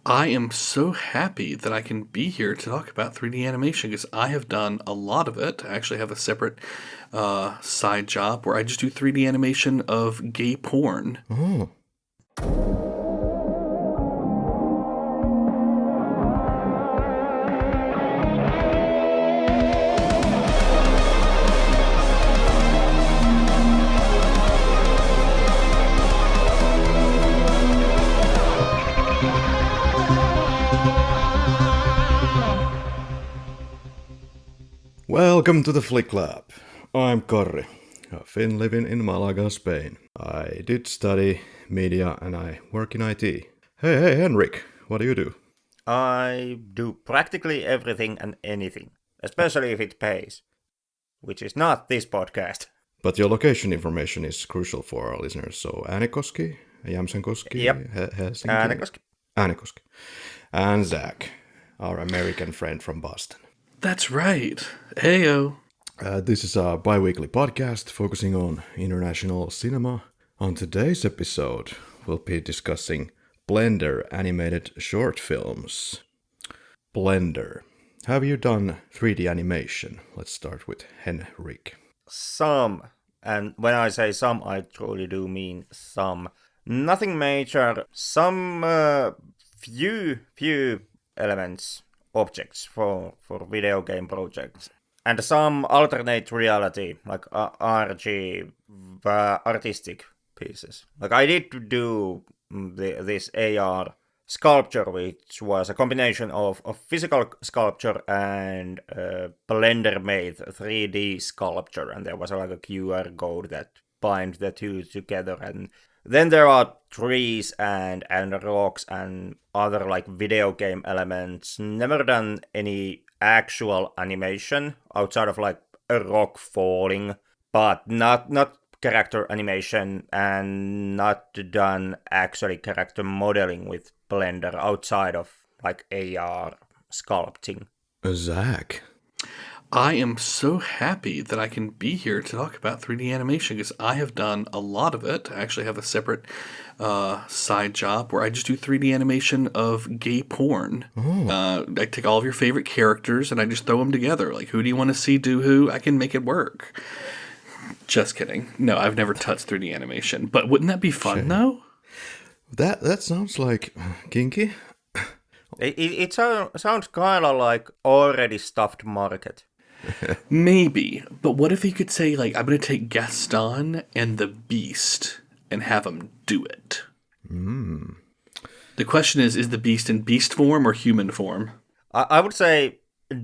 I am so happy that I can be here to talk about 3D animation because I have done a lot of it. I actually have a separate side job where I just do 3D animation of gay porn. Oh. Welcome to the Flick Lab. I'm Karri, a Finn living in Malaga, Spain. I did study media and I work in IT. Hey, Henrik, what do you do? I do practically everything and anything, especially if it pays, which is not this podcast. But your location information is crucial for our listeners, so Äänekoski, Jämsänkoski, Yep. Helsinki. Äänekoski. And Zach, our American friend from Boston. That's right. Heyo. This is a bi-weekly podcast focusing on international cinema. On today's episode, we'll be discussing Blender animated short films. Blender. Have you done 3D animation? Let's start with Henrik. Some, and when I say some, I truly do mean some. Nothing major, some few elements, objects for video game projects. And some alternate reality, like RG, artistic pieces. Like I did do this AR sculpture, which was a combination of physical sculpture and Blender-made 3D sculpture. And there was like a QR code that binds the two together. And then there are trees and rocks and other like video game elements. Never done any actual animation outside of like a rock falling, but not character animation, and not done actually character modeling with Blender outside of like AR sculpting. Zach. I am so happy that I can be here to talk about 3D animation because I have done a lot of it. I actually have a separate side job where I just do 3D animation of gay porn. Oh. I take all of your favorite characters and I just throw them together. Like, who do you want to see do who? I can make it work. Just kidding. No, I've never touched 3D animation. But wouldn't that be fun, though? That sounds like kinky. It sounds kind of like already stuffed market. Maybe, but what if he could say, like, I'm going to take Gaston and the Beast and have him do it? The question is the Beast in beast form or human form? I would say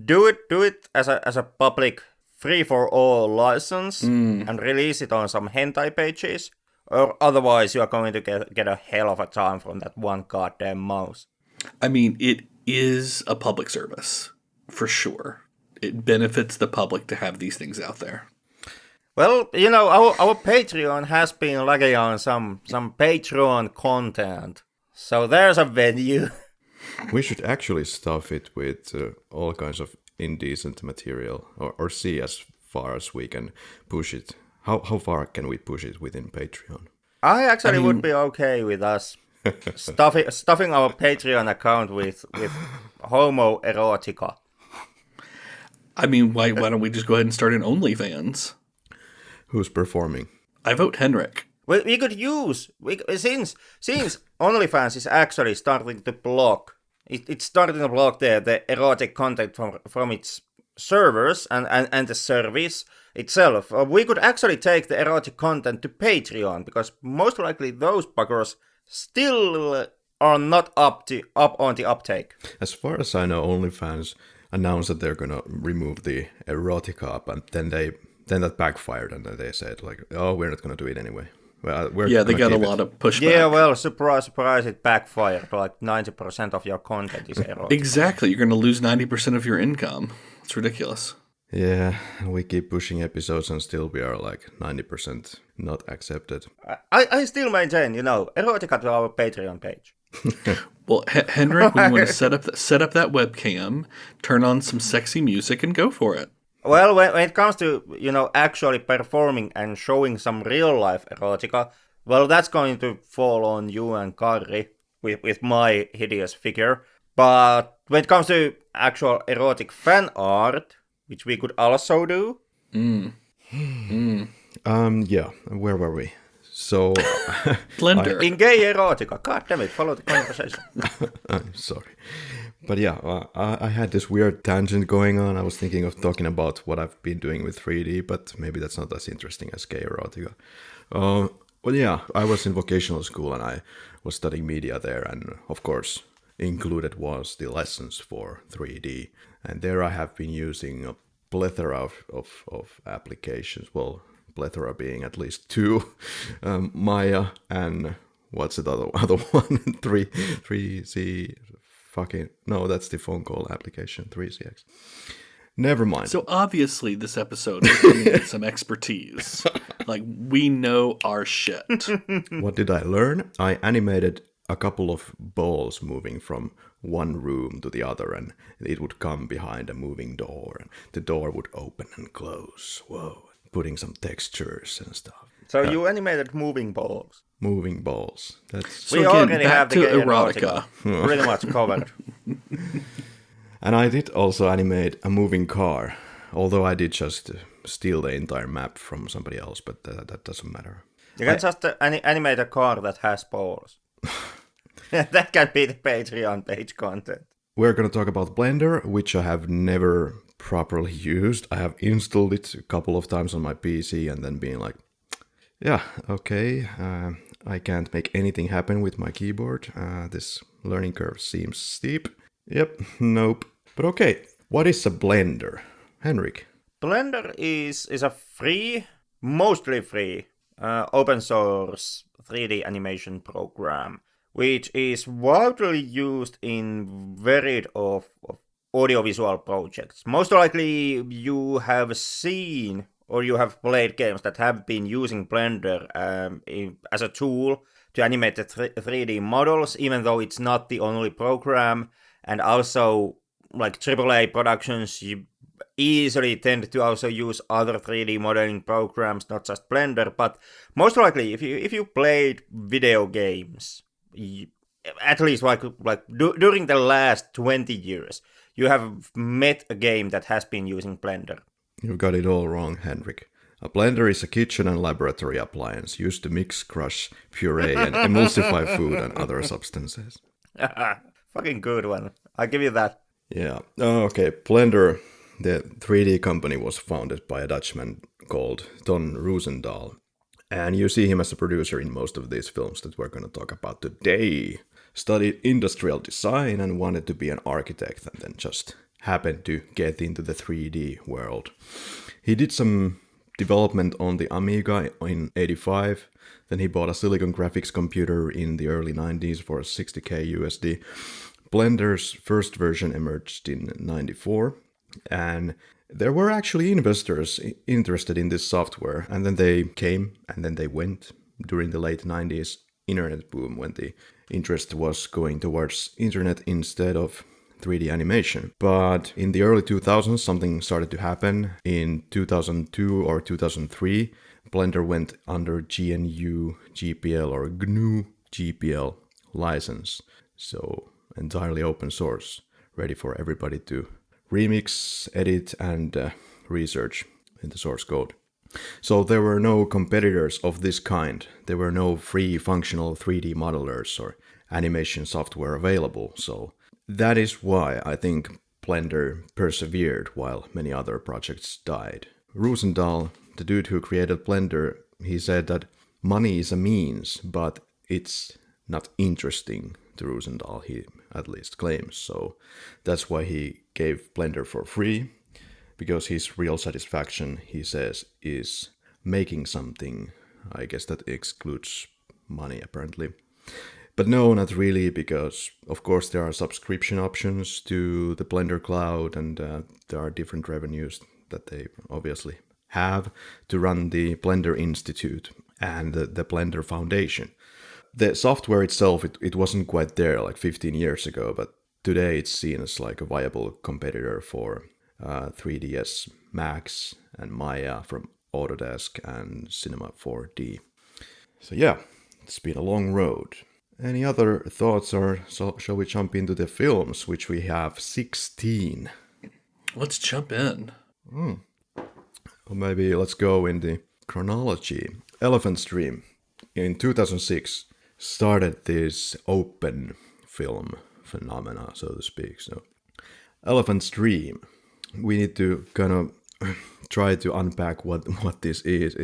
do it as a public free-for-all license and release it on some hentai pages, or otherwise you are going to get a hell of a time from that one goddamn mouse. I mean, it is a public service, for sure. It benefits the public to have these things out there. Well, you know, our Patreon has been lagging on some Patreon content. So there's a venue. We should actually stuff it with all kinds of indecent material, or see as far as we can push it. How far can we push it within Patreon? I mean, would be okay with us stuffing our Patreon account with homoerotica. I mean, why don't we just go ahead and start an OnlyFans? Who's performing? I vote Henrik. Well, we could use since OnlyFans is actually starting to block. It's starting to block the erotic content from its servers and the service itself. We could actually take the erotic content to Patreon, because most likely those buggers still are not up on the uptake. As far as I know, OnlyFans announced that they're gonna remove the erotica, and then that backfired, and then they said like, "Oh, we're not gonna do it anyway." Well, they got a lot of pushback. Yeah, well, surprise, it backfired. Like 90% of your content is erotic. Exactly, you're gonna lose 90% of your income. It's ridiculous. Yeah, we keep pushing episodes, and still we are like 90% not accepted. I still maintain, erotica to our Patreon page. Well, Henrik, we want to set up that webcam, turn on some sexy music, and go for it. Well, when it comes to, actually performing and showing some real-life erotica, well, that's going to fall on you and Karri. with my hideous figure. But when it comes to actual erotic fan art, which we could also do. Yeah, where were we? So... Blender. In gay erotica. God damn it, follow the conversation. I'm sorry. But yeah, I had this weird tangent going on. I was thinking of talking about what I've been doing with 3D, but maybe that's not as interesting as gay erotica. Well, yeah, I was in vocational school and I was studying media there, and of course, included was the lessons for 3D. And there I have been using a plethora of applications. Well, plethora being at least two, Maya and what's the other one? 3C fucking no, that's the phone call application 3CX. Never mind. So obviously this episode is coming with some expertise. Like, we know our shit. What did I learn? I animated a couple of balls moving from one room to the other, and it would come behind a moving door, and the door would open and close. Whoa. Putting some textures and stuff. So you animated moving balls. Moving balls. That's... So We again, already back have the to gay erotica. pretty much covered. And I did also animate a moving car, although I did just steal the entire map from somebody else, but that doesn't matter. You can just animate a car that has balls. That can be the Patreon page content. We're going to talk about Blender, which I have never properly used. I have installed it a couple of times on my PC and then being like, yeah, okay, I can't make anything happen with my keyboard. This learning curve seems steep. Yep, nope. But okay, what is a Blender? Henrik? Blender is a free, mostly free, open source 3D animation program, which is widely used in varied of audiovisual projects. Most likely you have seen or you have played games that have been using Blender as a tool to animate the 3D models, even though it's not the only program. And also, like AAA productions, you easily tend to also use other 3D modeling programs, not just Blender. But most likely, if you played video games, at least during the last 20 years, you have met a game that has been using Blender. You've got it all wrong, Henrik. A blender is a kitchen and laboratory appliance used to mix, crush, puree, and emulsify food and other substances. Fucking good one. I'll give you that. Yeah. Okay, Blender, the 3D company, was founded by a Dutchman called Ton Roosendaal. And you see him as a producer in most of these films that we're going to talk about today. Studied industrial design and wanted to be an architect, and then just happened to get into the 3D world. He did some development on the Amiga in 85. Then he bought a Silicon Graphics computer in the early 90s for 60k USD. Blender's first version emerged in 94. And there were actually investors interested in this software. And then they came and then they went during the late 90s internet boom, when the interest was going towards internet instead of 3D animation. But in the early 2000s, something started to happen. In 2002 or 2003, Blender went under GNU GPL or GNU GPL license. So entirely open source, ready for everybody to remix, edit, and research in the source code. So there were no competitors of this kind. There were no free functional 3D modelers or animation software available. So that is why I think Blender persevered while many other projects died. Roosendaal, the dude who created Blender, he said that money is a means, but it's not interesting to Roosendaal, he at least claims. So that's why he gave Blender for free, because his real satisfaction, he says, is making something. I guess that excludes money, apparently. But no, not really, because of course there are subscription options to the Blender Cloud, and there are different revenues that they obviously have to run the Blender Institute and the Blender Foundation. The software itself, it wasn't quite there like 15 years ago, but today it's seen as like a viable competitor for 3ds Max and Maya from Autodesk and Cinema 4D. So yeah, it's been a long road. any other thoughts, or shall we jump into the films, which we have 16? Let's jump in. Or maybe let's go in the chronology. Elephant's Dream in 2006 started this open film phenomena, so to speak. So, Elephant's Dream. We need to kind of try to unpack what this is.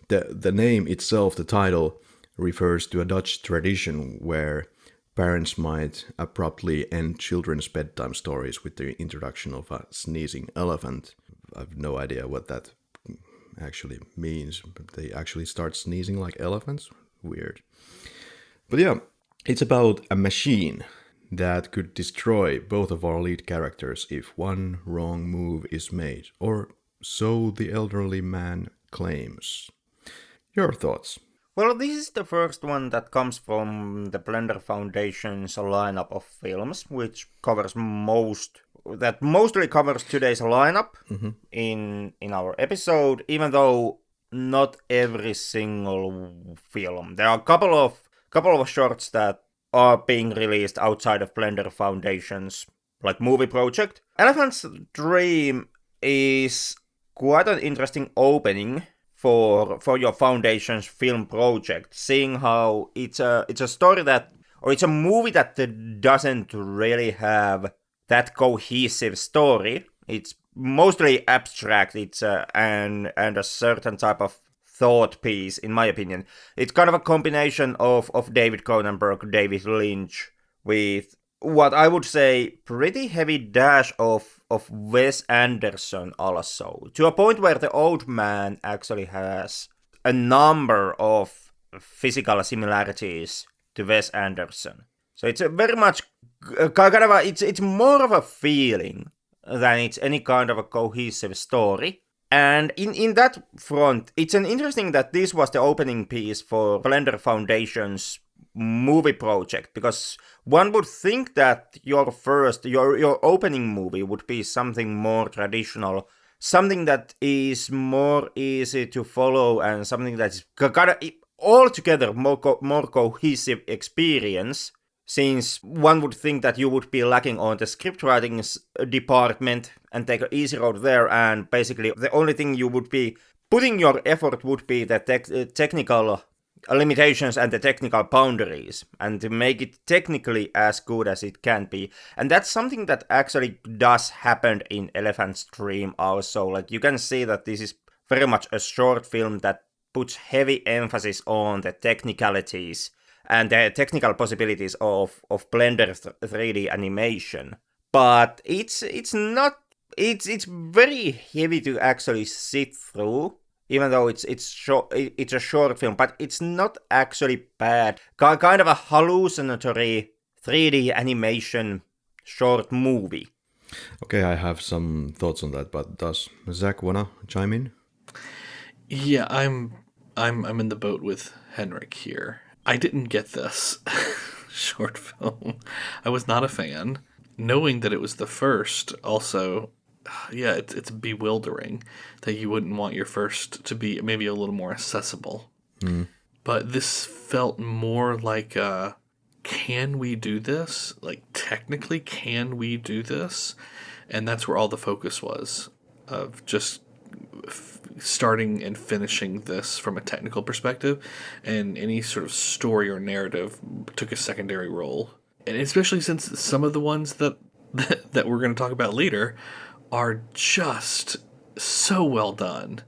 The name itself, the title, refers to a Dutch tradition where parents might abruptly end children's bedtime stories with the introduction of a sneezing elephant. I have no idea what that actually means, but they actually start sneezing like elephants? Weird. But yeah, it's about a machine that could destroy both of our lead characters if one wrong move is made, or so the elderly man claims. Your thoughts? Well, this is the first one that comes from the Blender Foundation's lineup of films, which mostly covers today's lineup in our episode, even though not every single film. There are a couple of shorts that are being released outside of Blender Foundation's movie project. Elephant's Dream is quite an interesting opening for your Foundation's film project, seeing how it's a story it's a movie that doesn't really have that cohesive story. It's mostly abstract. It's and a certain type of thought piece, in my opinion. It's kind of a combination of David Cronenberg, David Lynch, with what I would say pretty heavy dash of Wes Anderson also, to a point where the old man actually has a number of physical similarities to Wes Anderson. So it's a very much it's more of a feeling than it's any kind of a cohesive story. And in that front, it's an interesting that this was the opening piece for Blender Foundation's movie project, because one would think that your opening movie would be something more traditional, something that is more easy to follow, and something that's got a altogether more cohesive experience, since one would think that you would be lacking on the script writing department and take an easy road there, and basically the only thing you would be putting your effort would be the technical limitations and the technical boundaries, and to make it technically as good as it can be. And that's something that actually does happen in Elephant's Dream also. You can see that this is very much a short film that puts heavy emphasis on the technicalities and the technical possibilities of Blender 3D animation. But it's very heavy to actually sit through, even though it's a short film, but it's not actually bad. Kind of a hallucinatory 3D animation short movie. Okay, I have some thoughts on that, but does Zach wanna chime in? Yeah, I'm in the boat with Henrik here. I didn't get this short film. I was not a fan. Knowing that it was the first, also, yeah, it's bewildering that you wouldn't want your first to be maybe a little more accessible. But this felt more like can we do this? Technically, can we do this? And that's where all the focus was, of just starting and finishing this from a technical perspective, and any sort of story or narrative took a secondary role. And especially since some of the ones that we're going to talk about later are just so well done.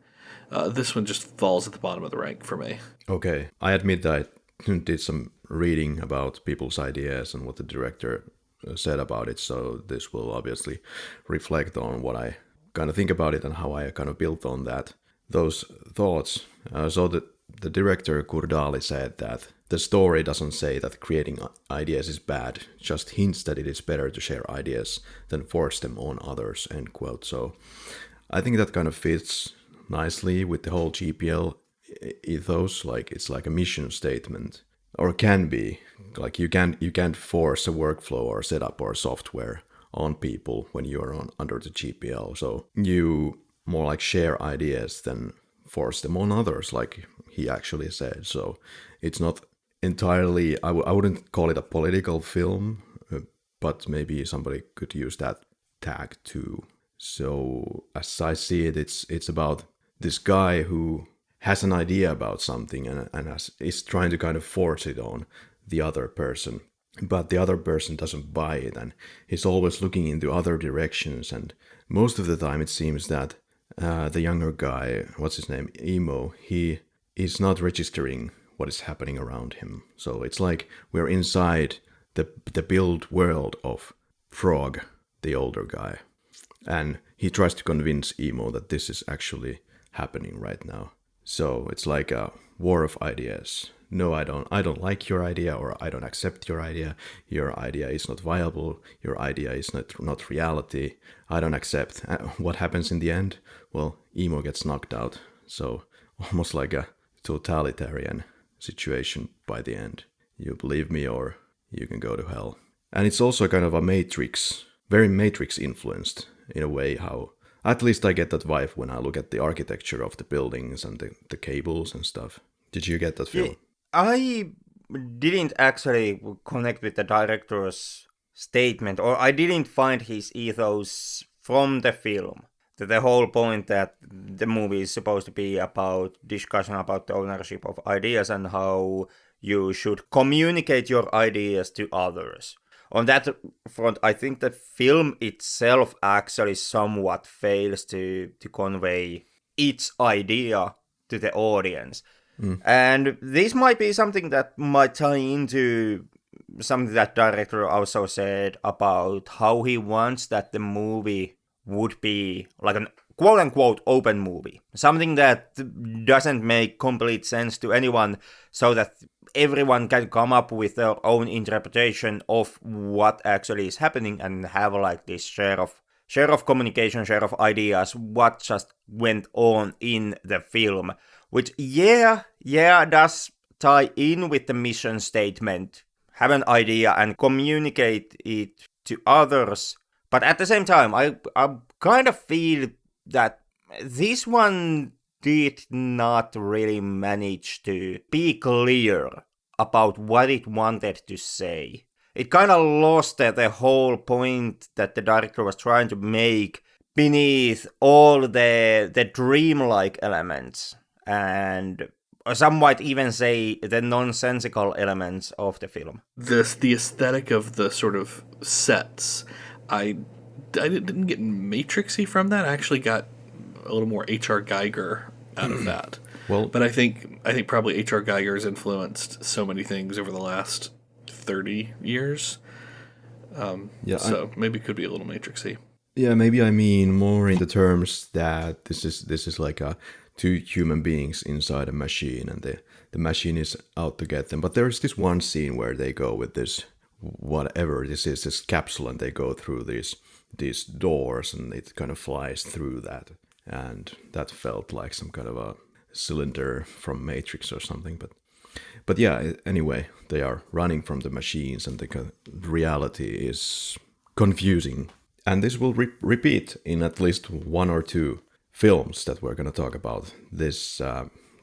This one just falls at the bottom of the rank for me. Okay, I admit that I did some reading about people's ideas and what the director said about it, so this will obviously reflect on what I kind of think about it and how I kind of built on those thoughts. So the director Kurdali said that the story doesn't say that creating ideas is bad, just hints that it is better to share ideas than force them on others, end quote. So I think that kind of fits nicely with the whole GPL ethos. It's like a mission statement, or can be. You can't force a workflow or setup or software on people when you are under the GPL. So you more share ideas than force them on others, like he actually said. So it's not entirely, I wouldn't call it a political film, but maybe somebody could use that tag too. So as I see it, it's about this guy who has an idea about something and is trying to kind of force it on the other person. But the other person doesn't buy it, and he's always looking into other directions. And most of the time it seems that the younger guy, what's his name, Emo, he is not registering what is happening around him. So it's like we're inside the built world of Frog, the older guy. And he tries to convince Emo that this is actually happening right now. So it's like a war of ideas. No, I don't like your idea, or I don't accept your idea. Your idea is not viable. Your idea is not reality. I don't accept. What happens in the end? Well, Emo gets knocked out. So almost like a totalitarian situation by the end. You believe me or you can go to hell. And it's also kind of a Matrix, very Matrix influenced in a way, how at least I get that vibe when I look at the architecture of the buildings and the cables and stuff. Did you get that feel? I didn't actually connect with the director's statement, or I didn't find his ethos from the film. The whole point that the movie is supposed to be about discussion about the ownership of ideas and how you should communicate your ideas to others. On that front, I think the film itself actually somewhat fails to convey its idea to the audience. And this might be something that might tie into something that director also said about how he wants that the movie would be like an quote-unquote open movie. Something that doesn't make complete sense to anyone, so that everyone can come up with their own interpretation of what actually is happening and have like this share of communication, share of ideas, what just went on in the film. Which, does tie in with the mission statement. Have an idea and communicate it to others. But at the same time, I kind of feel that this one did not really manage to be clear about what it wanted to say. It kind of lost the whole point that the director was trying to make beneath all the dreamlike elements. And some might even say the nonsensical elements of the film. The aesthetic of the sort of sets, I didn't get Matrixy from that. I actually got a little more H.R. Geiger out of that. Well, but I think probably H.R. Geiger has influenced so many things over the last 30 years. So maybe it could be a little Matrixy. Yeah, maybe I mean more in the terms that this is like two human beings inside a machine, and the machine is out to get them. But there's this one scene where they go with this, whatever this is, this capsule, and they go through these doors, and it kind of flies through that. And that felt like some kind of a cylinder from Matrix or something. But yeah, anyway, they are running from the machines, and the reality is confusing. And this will repeat in at least one or two films that we're going to talk about. This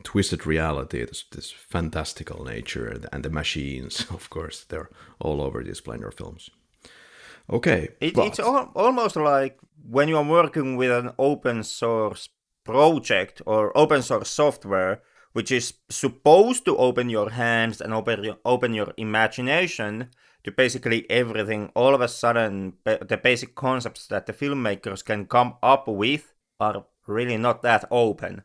twisted reality, this fantastical nature, and the machines, of course, they're all over these Blender films. Okay. It's almost like when you are working with an open source project or open source software, which is supposed to open your hands and open your imagination to basically everything. All of a sudden, the basic concepts that the filmmakers can come up with are really not that open.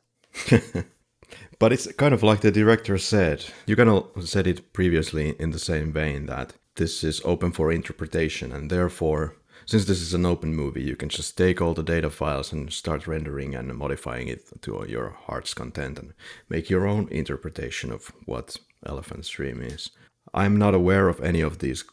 But it's kind of like the director said. You kind of said it previously in the same vein, that this is open for interpretation, and therefore, since this is an open movie, you can just take all the data files and start rendering and modifying it to your heart's content and make your own interpretation of what Elephant's Dream is. I'm not aware of any of these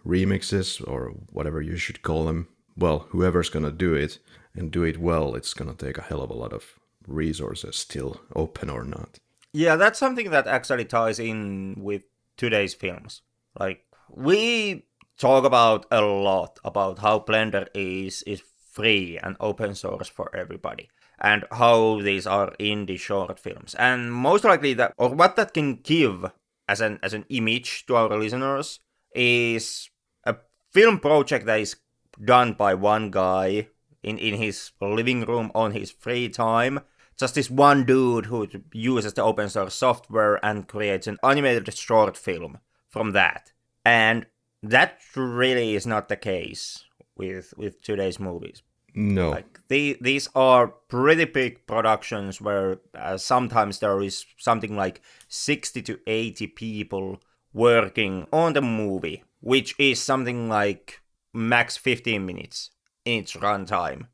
remixes, or whatever you should call them. Well, whoever's gonna do it and do it well, it's gonna take a hell of a lot of resources, still open or not. Yeah, that's something that actually ties in with today's films. Like, we talk about a lot about how Blender is free and open source for everybody, and how these are indie short films. And most likely that, or what that can give as an image to our listeners, is a film project that is done by one guy in his living room on his free time. Just this one dude who uses the open source software and creates an animated short film from that. And that really is not the case with today's movies. No. Like these are pretty big productions where sometimes there is something like 60 to 80 people working on the movie, which is something like max 15 minutes in its runtime.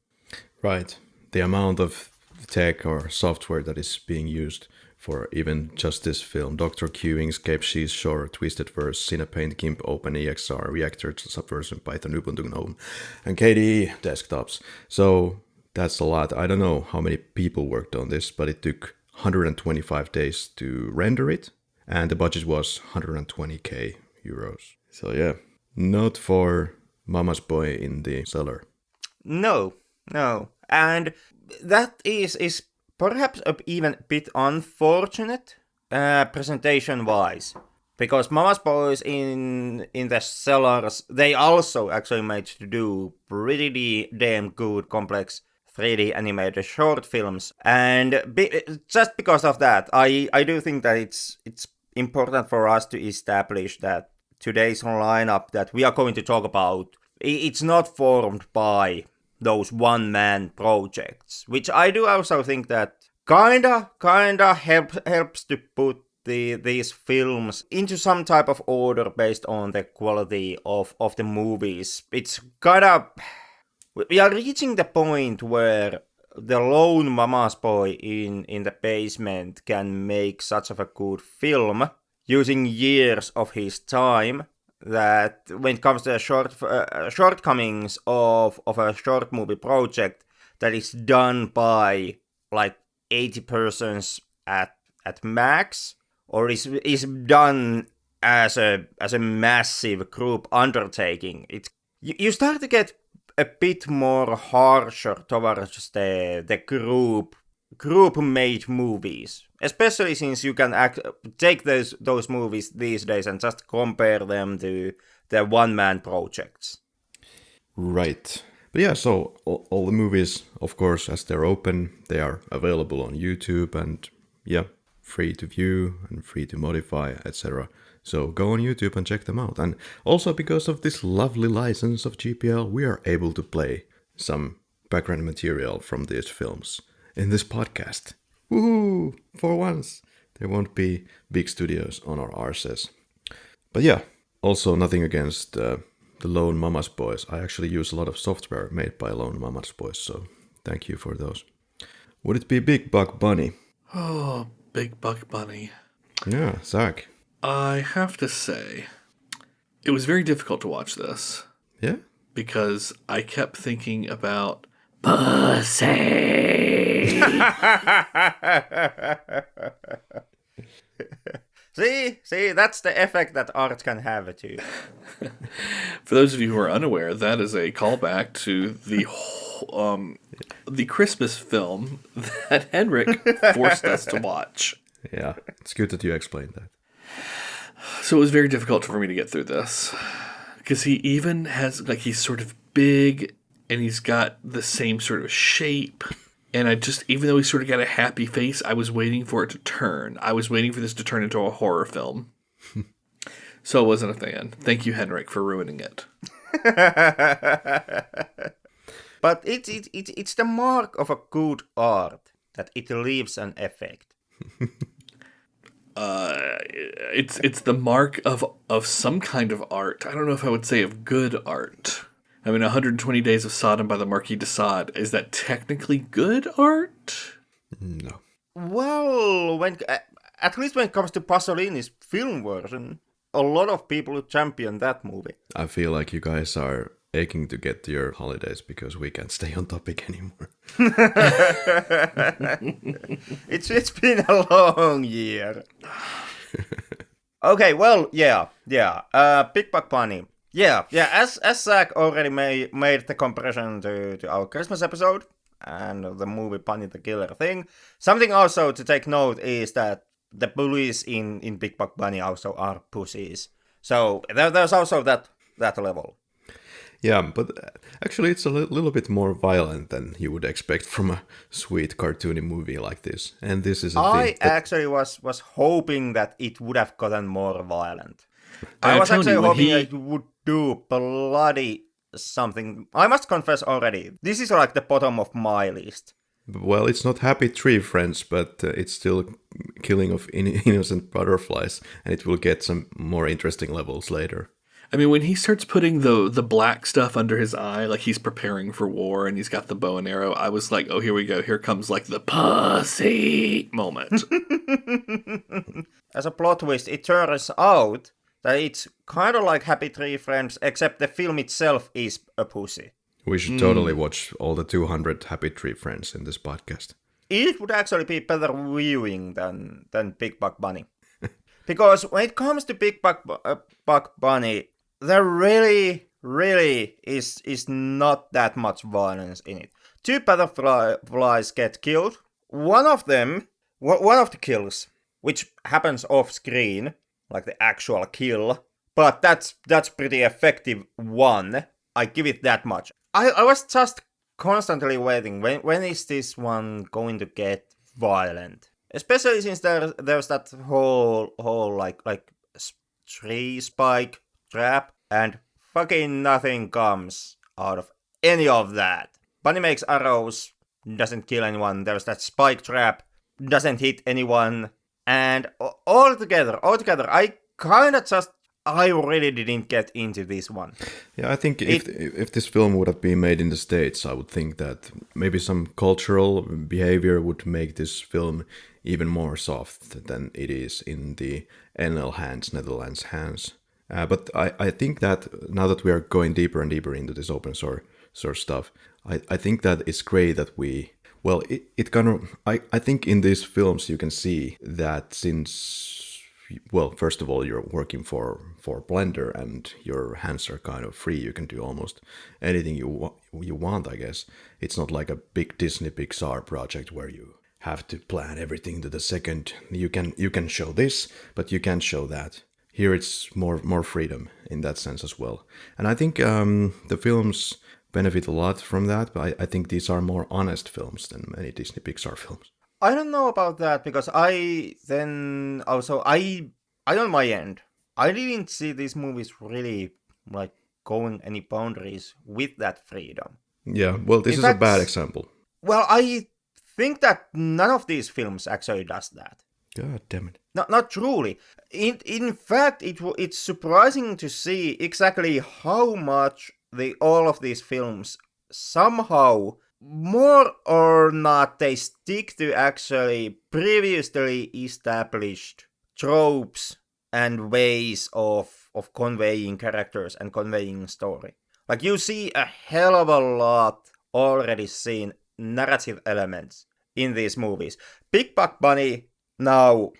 Right. The amount of tech or software that is being used for even just this film. Dr. Q, Inkscape, She's Shore, Twisted Verse, Cinepaint, GIMP, OpenEXR, Reactor, Subversion, Python, Ubuntu, GNOME, and KDE desktops. So that's a lot. I don't know how many people worked on this, but it took 125 days to render it, and the budget was 120k euros. So yeah, not for Mama's Boy in the cellar. No. And that is perhaps even a bit unfortunate presentation-wise. Because Mama's Boys in the cellars, they also actually made to do pretty damn good, complex 3D animated short films. And just because of that, I do think that it's important for us to establish that today's lineup that we are going to talk about, it's not formed by those one-man projects, which I do also think that kinda helps to put these films into some type of order based on the quality of the movies. It's we are reaching the point where the lone Mama's Boy in the basement can make such of a good film using years of his time, that when it comes to the shortcomings of a short movie project that is done by like 80 persons at max, or is done as a massive group undertaking, you start to get a bit more harsher towards the group made movies, especially since you can take those movies these days and just compare them to the one-man projects. Right. But yeah, so all the movies, of course, as they're open, they are available on YouTube and yeah, free to view and free to modify, etc. So go on YouTube and check them out. And also because of this lovely license of GPL, we are able to play some background material from these films in this podcast. Woohoo! For once, there won't be big studios on our arses. But yeah, also nothing against the Lone Mama's Boys. I actually use a lot of software made by Lone Mama's Boys, so thank you for those. Would it be Big Buck Bunny? Oh, Big Buck Bunny. Yeah, Zach. I have to say, it was very difficult to watch this. Yeah? Because I kept thinking about pussy. See, that's the effect that art can have too. For those of you who are unaware, that is a callback to the Christmas film that Henrik forced us to watch. Yeah, it's good that you explained that. So it was very difficult for me to get through this. Because he even has, like, he's sort of big, and he's got the same sort of shape. And I just, even though he's sort of got a happy face, I was waiting for it to turn. I was waiting for this to turn into a horror film. So I wasn't a fan. Thank you, Henrik, for ruining it. But it's the mark of a good art that it leaves an effect. It's the mark of some kind of art. I don't know if I would say of good art. I mean, 120 Days of Sodom by the Marquis de Sade, is that technically good art? No. Well, at least when it comes to Pasolini's film version, a lot of people champion that movie. I feel like you guys are aching to get to your holidays because we can't stay on topic anymore. It's been a long year. Okay, well, yeah. Big Buck Bunny. Yeah. As Zach already made the comparison to our Christmas episode and the movie Bunny the Killer thing. Something also to take note is that the bullies in Big Buck Bunny also are pussies. So there's also that level. Yeah, but actually it's a little bit more violent than you would expect from a sweet cartoony movie like this. And this is a thing that... actually was hoping that it would have gotten more violent. I'm I was telling actually you, when hoping he- it would do bloody something. I must confess already, this is like the bottom of my list. Well, it's not Happy Tree Friends, but it's still killing of innocent butterflies, and it will get some more interesting levels later. I mean, when he starts putting the black stuff under his eye, like he's preparing for war and he's got the bow and arrow, I was like, oh, here we go. Here comes like the pussy moment. As a plot twist, it turns out that it's kind of like Happy Tree Friends, except the film itself is a pussy. We should totally watch all the 200 Happy Tree Friends in this podcast. It would actually be better viewing than Big Buck Bunny. Because when it comes to Big Buck Bunny, there really is not that much violence in it. 2 butterflies get killed. One of the kills, which happens off screen, like the actual kill, but that's pretty effective one. I give it that much. I was just constantly waiting. When is this one going to get violent? Especially since there's that whole like tree spike trap, and fucking nothing comes out of any of that. Bunny makes arrows, doesn't kill anyone. There's that spike trap, doesn't hit anyone, and altogether, I really didn't get into this one. Yeah, I think if this film would have been made in the States, I would think that maybe some cultural behavior would make this film even more soft than it is in the Netherlands hands. But I think that now that we are going deeper and deeper into this open source stuff, I think that it's great that I think in these films you can see that since... Well, first of all, you're working for Blender and your hands are kind of free. You can do almost anything you want, I guess. It's not like a big Disney Pixar project where you have to plan everything to the second. You can show this, but you can't show that. Here it's more freedom in that sense as well. And I think the films benefit a lot from that, but I think these are more honest films than many Disney Pixar films. I don't know about that, because I on my end, I didn't see these movies really like going any boundaries with that freedom. Yeah, well, this is a bad example. Well, I think that none of these films actually does that. God damn it. Not truly. In fact, it's surprising to see exactly how much all of these films somehow, more or not, they stick to actually previously established tropes and ways of conveying characters and conveying story. Like, you see a hell of a lot already seen narrative elements in these movies. Big Buck Bunny, now,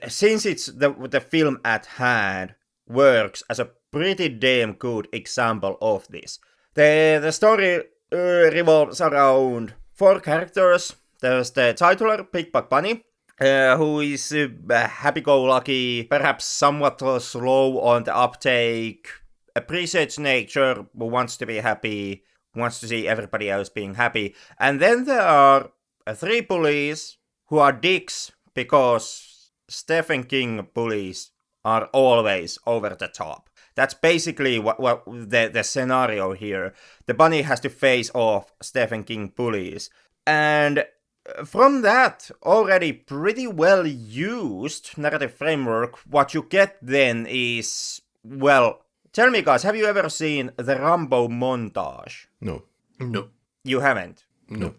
since it's the film at hand, works as a pretty damn good example of this. The story revolves around 4 characters. There's the titular, Big Buck Bunny, who is happy-go-lucky, perhaps somewhat slow on the uptake, appreciates nature, wants to be happy, wants to see everybody else being happy. And then there are 3 bullies who are dicks because Stephen King bullies are always over the top. That's basically what the scenario here. The bunny has to face off Stephen King bullies. And from that already pretty well used narrative framework, what you get then is, well, tell me guys, have you ever seen the Rambo Montage? No. No. You haven't? No.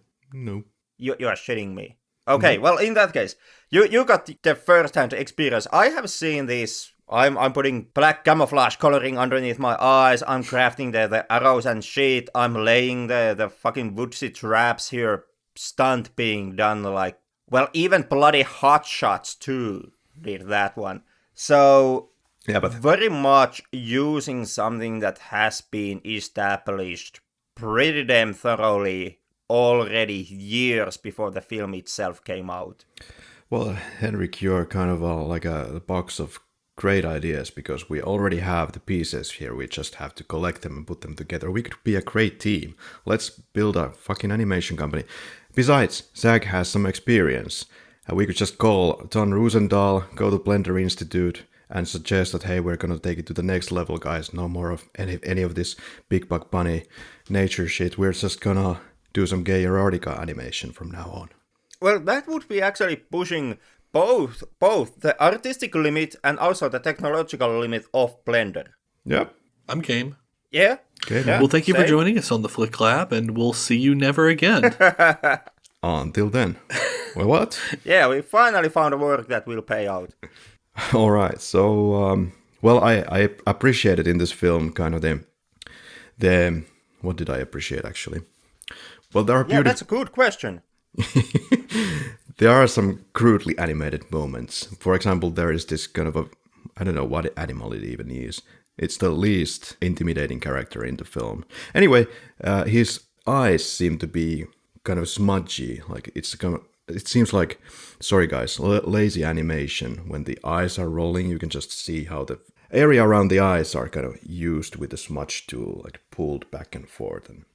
You are shitting me. Okay, well, in that case, you got the first-hand experience. I have seen this. I'm putting black camouflage coloring underneath my eyes. I'm crafting the arrows and shit. I'm laying the fucking woodsy traps here. Stunt being done, like, well, even bloody Hot Shots too did that one. So, yeah, but very much using something that has been established pretty damn thoroughly already years before the film itself came out. Well, Henrik, you're kind of like a box of great ideas because we already have the pieces here. We just have to collect them and put them together. We could be a great team. Let's build a fucking animation company. Besides, Zach has some experience. We could just call Ton Roosendahl, go to Blender Institute, and suggest that, hey, we're gonna take it to the next level, guys. No more of any of this Big Buck Bunny nature shit. We're just gonna do some gay erotica animation from now on. Well, that would be actually pushing both the artistic limit and also the technological limit of Blender. Yep. I'm game. Yeah? Okay, Yeah. Well, thank you for Same. joining us on the Flick Lab, and we'll see you never again. Until then. Well, what? Yeah, we finally found a work that will pay out. All right. So, well, I appreciated in this film kind of the what did I appreciate actually? Well, there are Yeah, that's a good question. there are some crudely animated moments. For example, there is this kind of I don't know what animal it even is. It's the least intimidating character in the film. Anyway, his eyes seem to be kind of smudgy. Like it seems like, sorry guys, lazy animation. When the eyes are rolling, you can just see how the area around the eyes are kind of used with the smudge tool, like pulled back and forth, and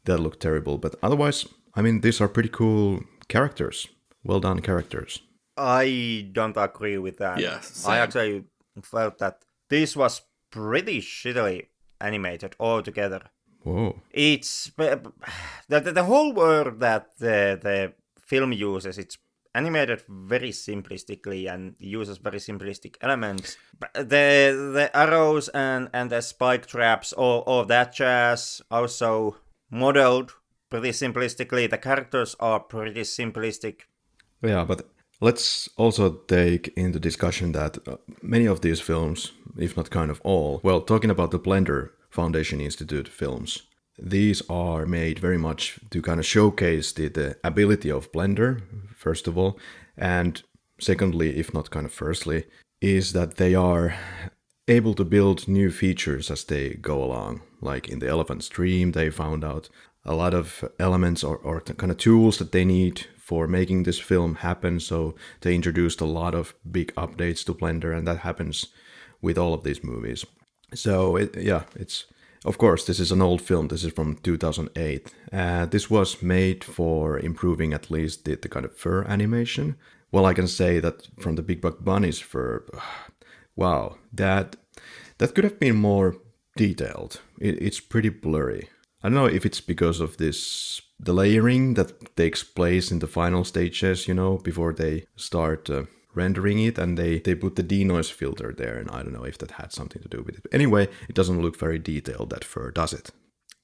that looked terrible. But otherwise, I mean, these are pretty cool characters. Well done characters. I don't agree with that. Yeah, same. I actually felt that this was pretty shittily animated altogether. Whoa. It's the whole world that the film uses. It's animated very simplistically and uses very simplistic elements. The arrows and the spike traps, all of that jazz, also modeled pretty simplistically. The characters are pretty simplistic. Yeah, but let's also take into discussion that many of these films, if not kind of all, well, talking about the Blender Foundation Institute films, these are made very much to kind of showcase the ability of Blender, first of all, and secondly, if not kind of firstly, is that they are able to build new features as they go along. Like in the Elephant Stream, they found out a lot of elements or kind of tools that they need for making this film happen, so they introduced a lot of big updates to Blender, and that happens with all of these movies. So, it's... Of course, this is an old film. This is from 2008. This was made for improving at least the kind of fur animation. Well, I can say that from the Big Buck Bunny's fur, wow, that could have been more detailed. It's pretty blurry. I don't know if it's because of the layering that takes place in the final stages, before they start rendering it, and they put the denoise filter there, and I don't know if that had something to do with it. Anyway, it doesn't look very detailed, that fur, does it?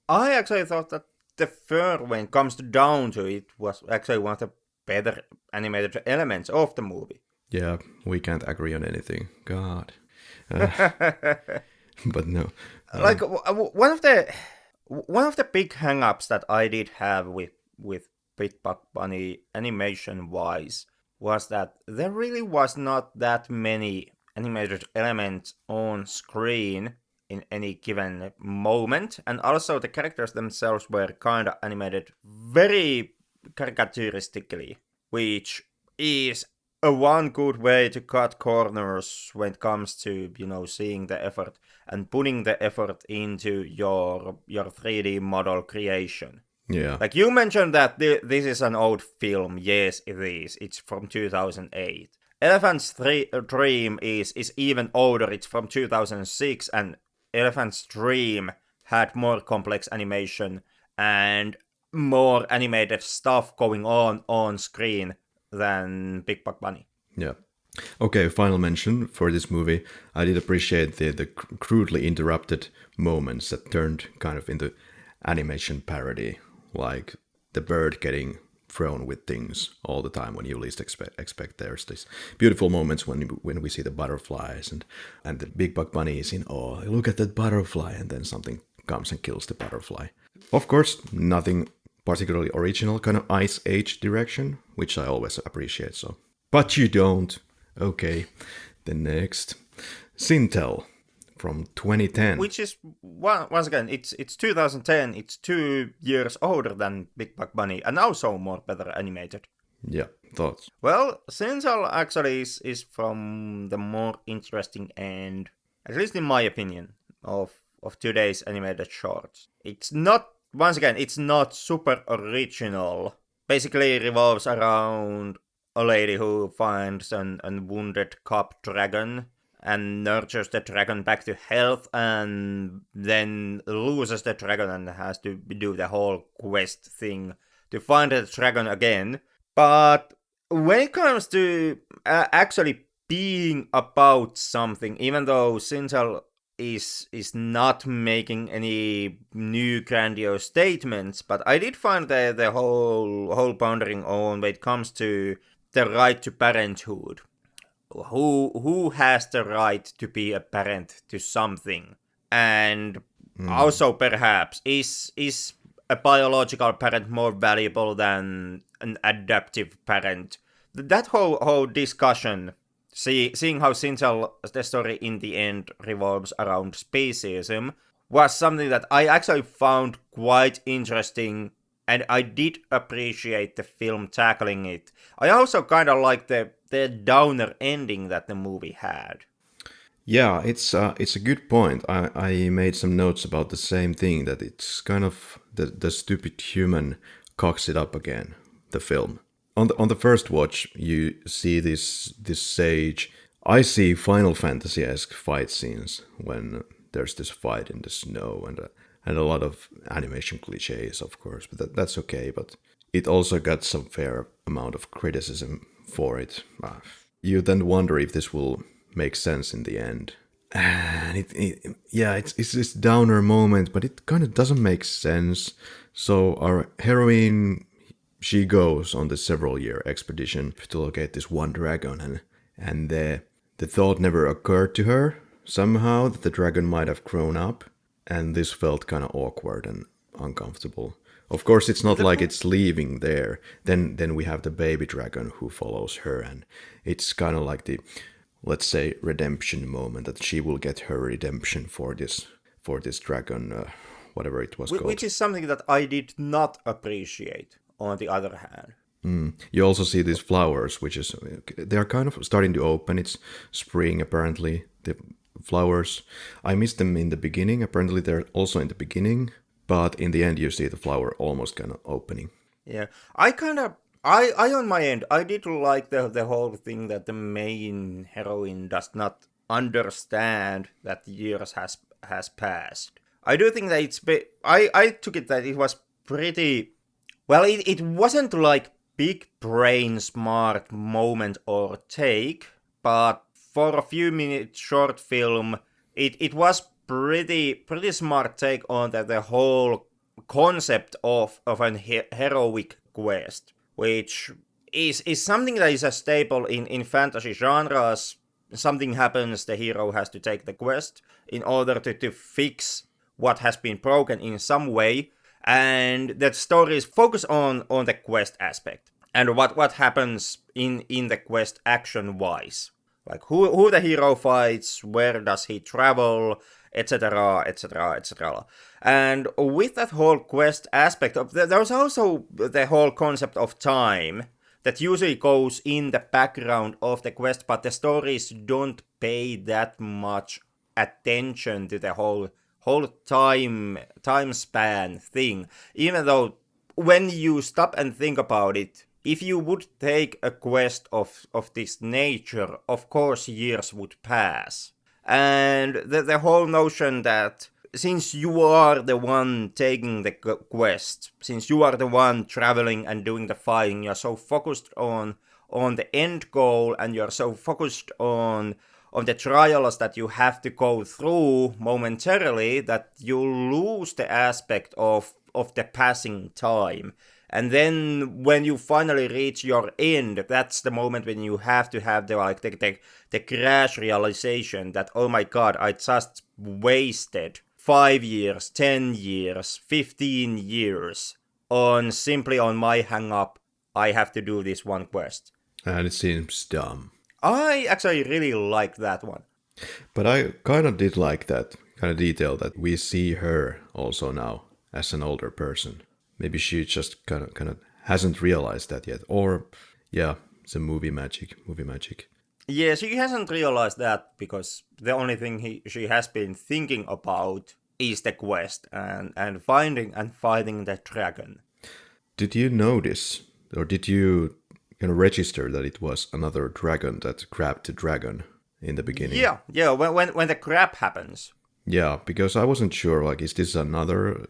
I actually thought that the fur, when it comes down to it, was actually one of the better animated elements of the movie. Yeah, we can't agree on anything. God. But no. Like one of the big hang-ups that I did have with Big Buck Bunny animation-wise was that there really was not that many animated elements on screen in any given moment, and also the characters themselves were kind of animated very caricaturistically, which is a one good way to cut corners when it comes to, seeing the effort and putting the effort into your 3D model creation. Yeah. Like you mentioned that this is an old film. Yes, it is. It's from 2008. Elephant's Dream is even older. It's from 2006, and Elephant's Dream had more complex animation and more animated stuff going on screen than Big Buck Bunny. Yeah. Okay, final mention for this movie. I did appreciate the crudely interrupted moments that turned kind of into animation parody. Like the bird getting thrown with things all the time when you least expect. There's these beautiful moments when we see the butterflies and the Big Buck Bunny is in awe. Look at that butterfly, and then something comes and kills the butterfly. Of course, nothing particularly original, kind of Ice Age direction, which I always appreciate. So, but you don't. Okay, the next Sintel. From 2010. Which is, once again, it's 2010, it's 2 years older than Big Buck Bunny, and also more better animated. Yeah, thoughts? Well, Sintel actually is from the more interesting end, at least in my opinion, of today's animated shorts. It's not, once again, it's not super original. Basically, it revolves around a lady who finds an wounded cub dragon and nurtures the dragon back to health and then loses the dragon and has to do the whole quest thing to find the dragon again. But when it comes to actually being about something, even though Sintel is not making any new grandiose statements, but I did find the whole pondering on when it comes to the right to parenthood. Who has the right to be a parent to something? And also perhaps is a biological parent more valuable than an adoptive parent? That whole discussion, seeing how Sintel, the story in the end revolves around speciesism, was something that I actually found quite interesting, and I did appreciate the film tackling it. I also kind of like the downer ending that the movie had. Yeah, it's a good point. I made some notes about the same thing, that it's kind of the stupid human cocks it up again, the film. On the first watch, you see this sage. I see Final Fantasy-esque fight scenes when there's this fight in the snow and a lot of animation cliches, of course, but that's okay. But it also got some fair amount of criticism for it. You then wonder if this will make sense in the end. And it's this downer moment, but it kind of doesn't make sense. So our heroine, she goes on this several-year expedition to locate this one dragon, and the thought never occurred to her somehow that the dragon might have grown up, and this felt kind of awkward and uncomfortable. Of course, it's not like it's leaving there. Then we have the baby dragon who follows her, and it's kind of like the, let's say, redemption moment, that she will get her redemption for this dragon, whatever it was called. Which is something that I did not appreciate, on the other hand. You also see these flowers, they are kind of starting to open. It's spring, apparently. The flowers, I missed them in the beginning. Apparently they're also in the beginning, but in the end you see the flower almost kind of opening. Yeah, I on my end, I did like the whole thing that the main heroine does not understand that years has passed. I do think that I took it that it was pretty, well, it wasn't like big brain smart moment or take, but for a few minute short film, it was pretty smart take on the whole concept of an heroic quest, which is something that is a staple in fantasy genres. Something happens, the hero has to take the quest in order to fix what has been broken in some way, and that stories focus on the quest aspect and what happens in the quest action wise, like who the hero fights, where does he travel, etc, etc, etc. And with that whole quest aspect of there's also the whole concept of time that usually goes in the background of the quest, but the stories don't pay that much attention to the whole time span thing, even though when you stop and think about it, if you would take a quest of this nature, of course years would pass. And the whole notion that since you are the one taking the quest, since you are the one traveling and doing the fighting, you're so focused on the end goal, and you're so focused on the trials that you have to go through momentarily, that you lose the aspect of the passing time. And then when you finally reach your end, that's the moment when you have to have the crash realization that, oh my god, I just wasted 5 years, 10 years, 15 years simply on my hang up. I have to do this one quest. And it seems dumb. I actually really like that one. But I kind of did like that kind of detail that we see her also now as an older person. Maybe she just kind of hasn't realized that yet. Or Yeah, it's a movie magic. Yeah, she hasn't realized that because the only thing she has been thinking about is the quest and finding and fighting the dragon. Did you notice, or did you register that it was another dragon that grabbed the dragon in the beginning? Yeah. When the grab happens. Yeah, because I wasn't sure, like, is this another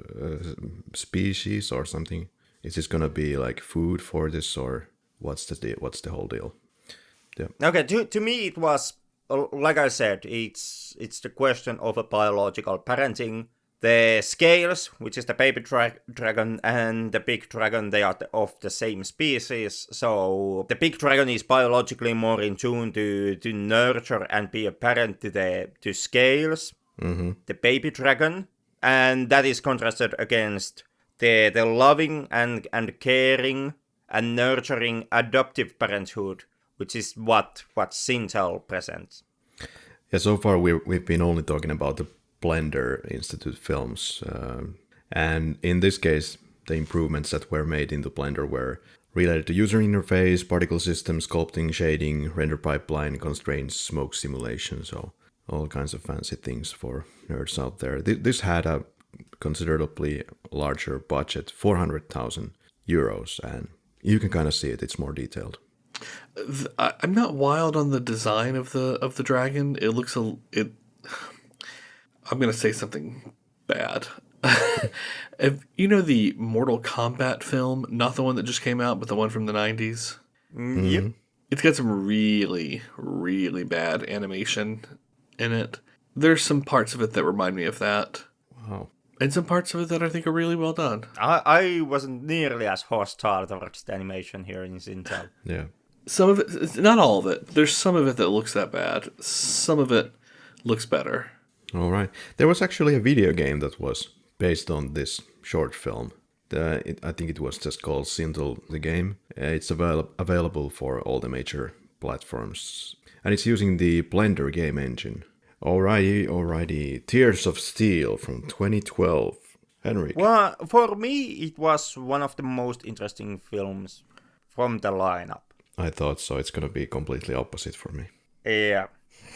species or something? Is this gonna be like food for this, or what's the whole deal? Yeah. Okay, to me it was, like I said, it's the question of a biological parenting. The scales, which is the baby dragon, and the big dragon, they are of the same species. So the big dragon is biologically more in tune to nurture and be a parent to scales. Mm-hmm. The baby dragon, and that is contrasted against the loving and caring and nurturing adoptive parenthood, which is what Sintel presents. Yeah, so far we've been only talking about the Blender Institute films, and in this case, the improvements that were made in the Blender were related to user interface, particle system, sculpting, shading, render pipeline, constraints, smoke simulation, so all kinds of fancy things for nerds out there. This had a considerably larger budget, 400,000 euros, and you can kind of see it. It's more detailed. I'm not wild on the design of the dragon. It looks I'm going to say something bad. You know the Mortal Kombat film? Not the one that just came out, but the one from the 90s? Mm-hmm. Yep. It's got some really, really bad animation in it. There's some parts of it that remind me of that. Wow. And some parts of it that I think are really well done. I wasn't nearly as hostile towards the animation here in Sintel. Yeah. Some of it, not all of it. There's some of it that looks that bad. Some of it looks better. All right. There was actually a video game that was based on this short film. I think it was just called Sintel the game. It's available for all the major platforms. And it's using the Blender game engine. Alrighty. Tears of Steel from 2012. Henrik. Well, for me, it was one of the most interesting films from the lineup. I thought so. It's gonna be completely opposite for me. Yeah.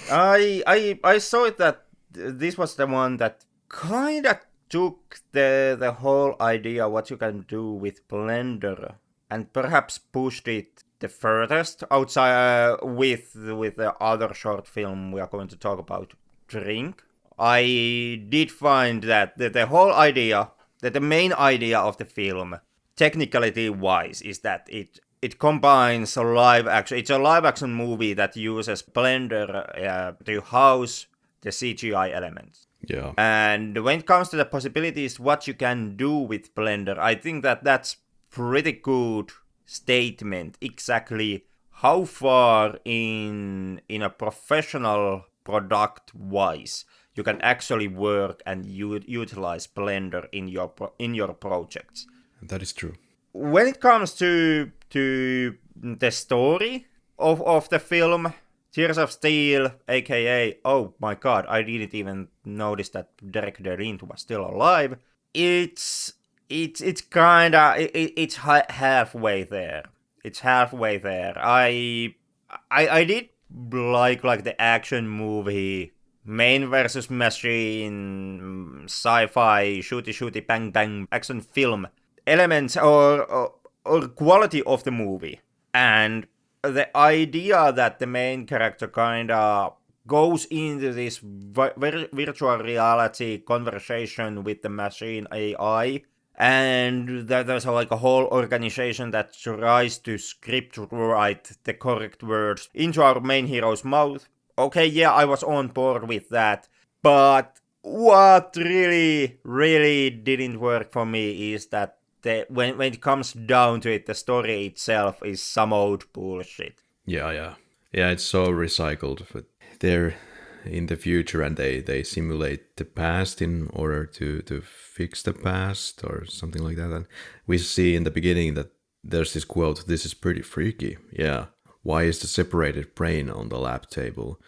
I saw it that this was the one that kind of took the whole idea what you can do with Blender and perhaps pushed it the furthest outside with the other short film we are going to talk about, Drink. I did find that the whole idea, that the main idea of the film, technicality-wise, is that it combines a live action. It's a live action movie that uses Blender to house the CGI elements. Yeah. And when it comes to the possibilities, what you can do with Blender, I think that's pretty good statement. Exactly how far in a professional product wise you can actually work and utilize Blender in your projects. That is true. When it comes to the story of the film, Tears of Steel, aka, oh my god, I didn't even notice that Derek DeRint was still alive. It's halfway there. It's halfway there. I did like the action movie, main versus machine, sci-fi, shooty bang bang action film elements or quality of the movie, and the idea that the main character kinda goes into this virtual reality conversation with the machine AI, and there's like a whole organization that tries to script write the correct words into our main hero's mouth. Okay, yeah, I was on board with that, but what really didn't work for me is that when it comes down to it, the story itself is some old bullshit. Yeah, it's so recycled. But they're in the future and they simulate the past in order to fix the past or something like that. And we see in the beginning that there's this quote, "This is pretty freaky." Yeah. Why is the separated brain on the lab table?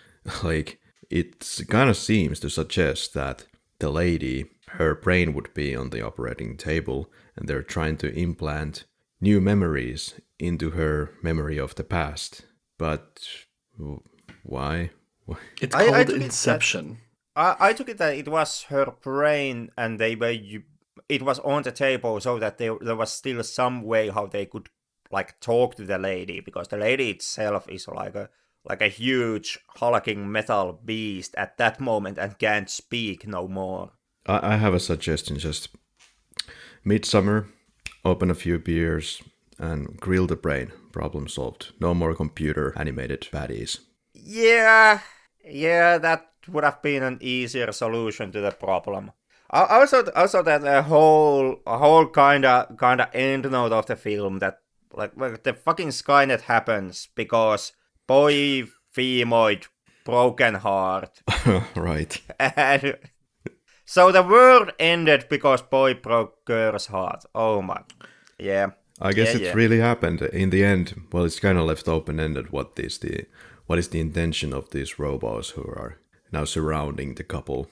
Like, it kind of seems to suggest that the lady, her brain would be on the operating table, and they're trying to implant new memories into her memory of the past. But why? It's I called took it Inception. I took it that it was her brain, and it was on the table so that there was still some way how they could like talk to the lady, because the lady itself is like a huge hulking metal beast at that moment and can't speak no more. I have a suggestion. Just midsummer, open a few beers and grill the brain. Problem solved. No more computer animated baddies. Yeah, that would have been an easier solution to the problem. Also that a whole kind of end note of the film that like the fucking Skynet happens because boy femoid broken heart. Right. And so the world ended because boy broke girl's heart. Oh my, yeah. I guess it really happened in the end. Well, it's kind of left open-ended. What is the intention of these robots who are now surrounding the couple?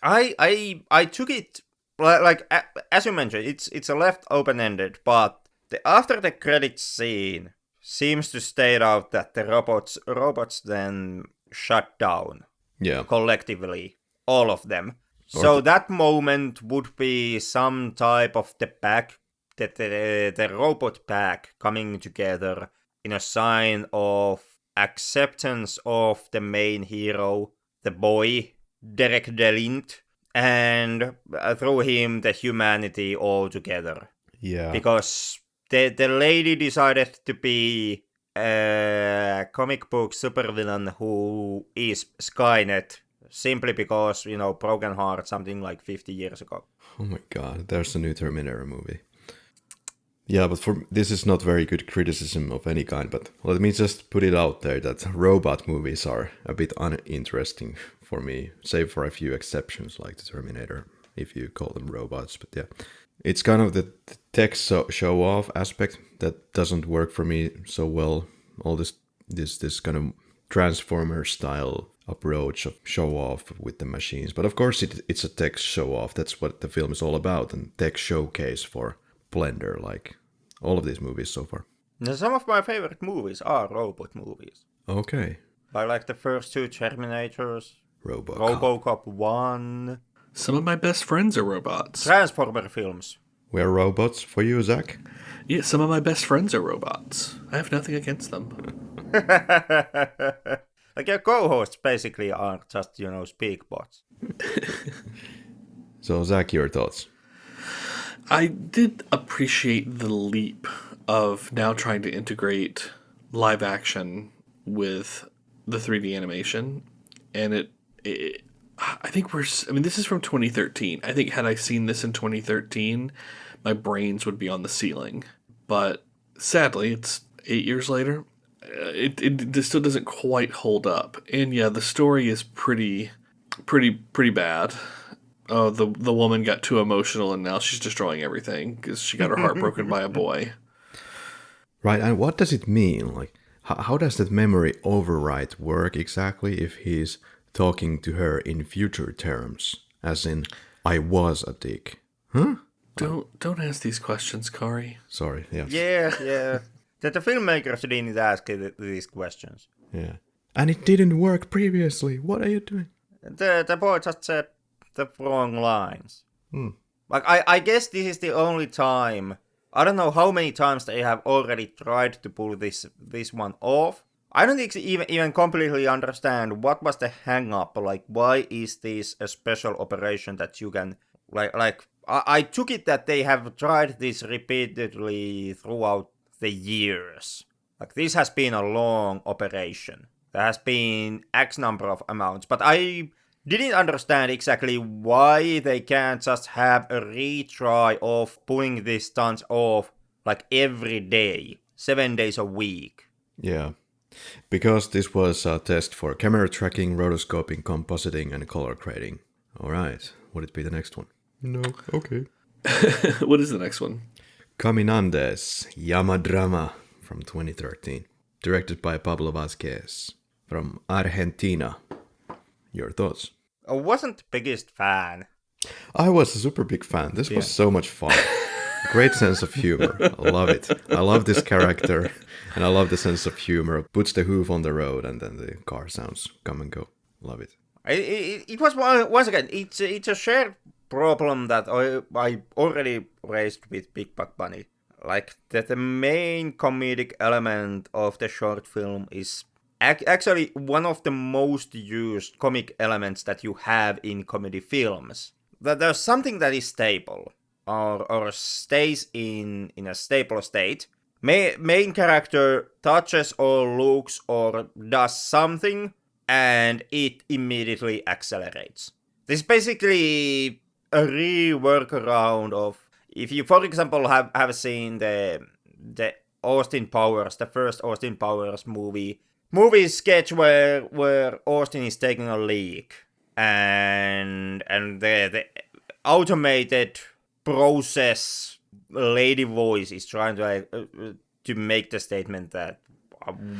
I took it like as you mentioned, it's a left open-ended, but after the credits scene seems to state out that the robots then shut down. Yeah. Collectively, all of them. So that moment would be some type of the pack, the robot pack coming together in a sign of acceptance of the main hero, the boy, Derek DeLint, and through him the humanity all together. Yeah. Because the lady decided to be a comic book supervillain who is Skynet simply because, broken heart something like 50 years ago. Oh my god, there's a new Terminator movie. Yeah, but this is not very good criticism of any kind, but let me just put it out there that robot movies are a bit uninteresting for me, save for a few exceptions like the Terminator, if you call them robots, but yeah. It's kind of the tech show-off aspect that doesn't work for me so well. All this kind of Transformer-style approach of show-off with the machines. But of course it's a tech show-off. That's what the film is all about, and tech showcase for Blender, like all of these movies so far. Now, some of my favorite movies are robot movies. Okay. I like the first two Terminators. RoboCop 1. Some of my best friends are robots. Transformer films. We're robots for you, Zach? Yeah, some of my best friends are robots. I have nothing against them. Like your co-hosts basically are just, speak bots. So, Zach, your thoughts? I did appreciate the leap of now trying to integrate live action with the 3D animation. And I think this is from 2013. I think had I seen this in 2013, my brains would be on the ceiling. But sadly, it's 8 years later. It still doesn't quite hold up. And yeah, the story is pretty bad. Oh, the woman got too emotional and now she's destroying everything because she got her heart broken by a boy. Right, and what does it mean? Like, how does that memory override work exactly if he's talking to her in future terms, as in, I was a dick? Huh? Don't ask these questions, Karri. Sorry, yeah. Yeah. That the filmmakers didn't ask these questions. Yeah. And it didn't work previously. What are you doing? The boy just said the wrong lines. Like, I guess this is the only time. I don't know how many times they have already tried to pull this one off. I don't even completely understand what was the hang-up. Like, why is this a special operation that you can... Like I took it that they have tried this repeatedly throughout the years. Like, this has been a long operation. There has been X number of amounts. But I didn't understand exactly why they can't just have a retry of pulling these stunts off, like, every day. 7 days a week. Yeah. Because this was a test for camera tracking, rotoscoping, compositing, and color grading. Alright, would it be the next one? No, okay. What is the next one? Caminandes, Drama from 2013. Directed by Pablo Vazquez from Argentina. Your thoughts? I wasn't the biggest fan. I was a super big fan. This was so much fun. Great sense of humor. I love it. I love this character, and I love the sense of humor. Puts the hoof on the road, and then the car sounds come and go. Love it. It was once again. It's a shared problem that I already raised with Big Buck Bunny. Like that, the main comedic element of the short film is actually one of the most used comic elements that you have in comedy films. That there's something that is stable or stays in a stable state. Main character touches or looks or does something, and it immediately accelerates. This is basically a reworkaround of, if you, for example, have seen the Austin Powers, the first Austin Powers movie sketch where Austin is taking a leak, and the automated process lady voice is trying to make the statement that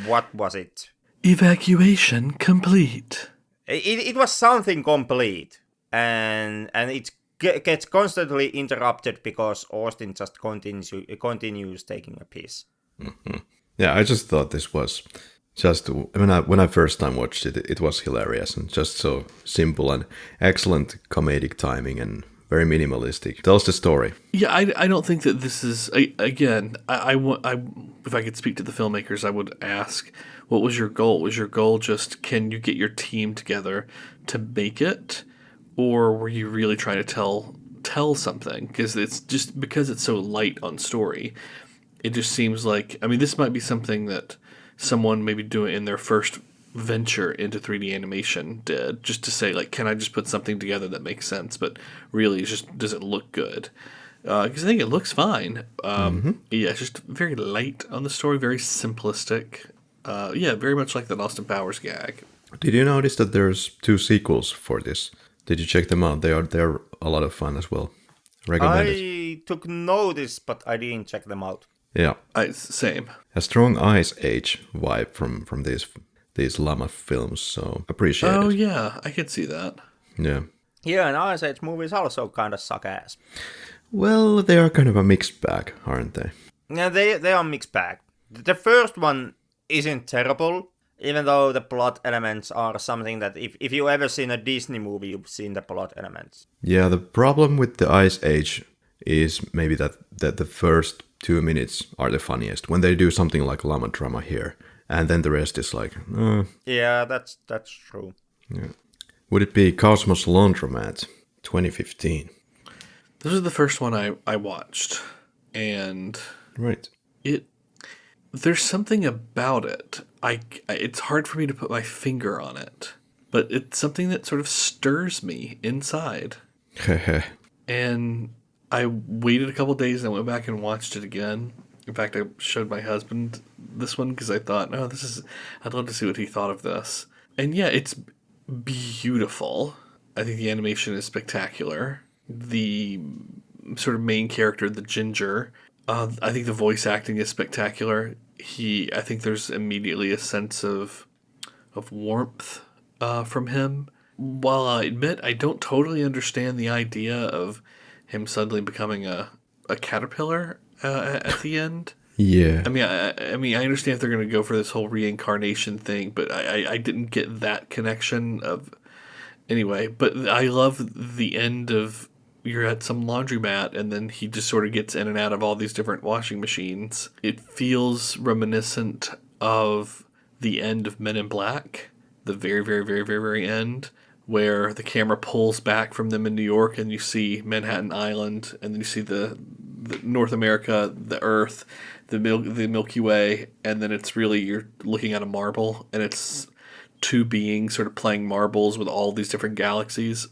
what was it? Evacuation complete. It was something complete, and it gets constantly interrupted because Austin just continues taking a piss. Mm-hmm. Yeah, I just thought this was just when I first time watched it, it was hilarious and just so simple and excellent comedic timing and very minimalistic. Tells the story. Yeah, I don't think that this is, again, I if I could speak to the filmmakers, I would ask, what was your goal? Was your goal just, can you get your team together to make it? Or were you really trying to tell something? Because it's so light on story, it just seems like, I mean, this might be something that someone maybe doing in their first venture into 3D animation did, just to say, like, can I just put something together that makes sense, but really just doesn't look good? Because I think it looks fine. Yeah, it's just very light on the story, very simplistic. Yeah, very much like the Austin Powers gag. Did you notice that there's 2 sequels for this? Did you check them out? They're a lot of fun as well. Recommended. I took notice, but I didn't check them out. Yeah. Same. A strong Ice Age vibe from these llama films, so appreciate it. Oh yeah, I could see that. Yeah. Yeah, and Ice Age movies also kind of suck ass. Well, they are kind of a mixed bag, aren't they? Yeah, they are mixed bag. The first one isn't terrible, even though the plot elements are something that if you ever seen a Disney movie, you've seen the plot elements. Yeah, the problem with the Ice Age is maybe that the first 2 minutes are the funniest, when they do something like llama drama here, and then the rest is like, Yeah, that's true. Yeah. Would it be Cosmos Laundromat 2015? This was the first one I watched, and Right. There's something about it. It's hard for me to put my finger on it, but it's something that sort of stirs me inside. And I waited a couple days and I went back and watched it again. In fact, I showed my husband this one because I thought, I'd love to see what he thought of this. And yeah, it's beautiful. I think the animation is spectacular. The sort of main character, the Ginger, I think the voice acting is spectacular. I think there's immediately a sense of warmth from him. While I admit I don't totally understand the idea of him suddenly becoming a caterpillar at the end. Yeah. I mean, I understand if they're going to go for this whole reincarnation thing, but I didn't get that connection of. Anyway, but I love the end of, you're at some laundromat and then he just sort of gets in and out of all these different washing machines. It feels reminiscent of the end of Men in Black, the very, very, very, very, very end, where the camera pulls back from them in New York and you see Manhattan Island, and then you see the North America, the Earth, the Milky Way, and then it's really, you're looking at a marble, and it's 2 beings sort of playing marbles with all these different galaxies.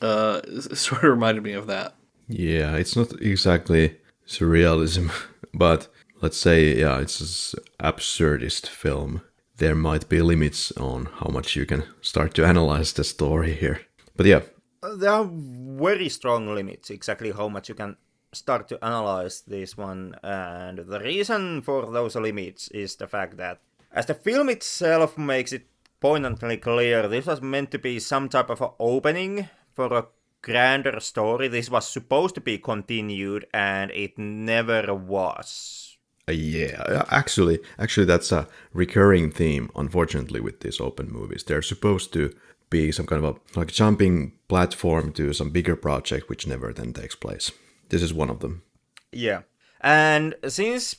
It sort of reminded me of that. Yeah, it's not exactly surrealism, but let's say, yeah, it's an absurdist film. There might be limits on how much you can start to analyze the story here. But yeah. There are very strong limits exactly how much you can start to analyze this one. And the reason for those limits is the fact that, as the film itself makes it poignantly clear, this was meant to be some type of an opening for a grander story. This was supposed to be continued, and it never was. Yeah, actually, that's a recurring theme, unfortunately, with these open movies. They're supposed to be some kind of a jumping platform to some bigger project, which never then takes place. This is one of them. Yeah, and since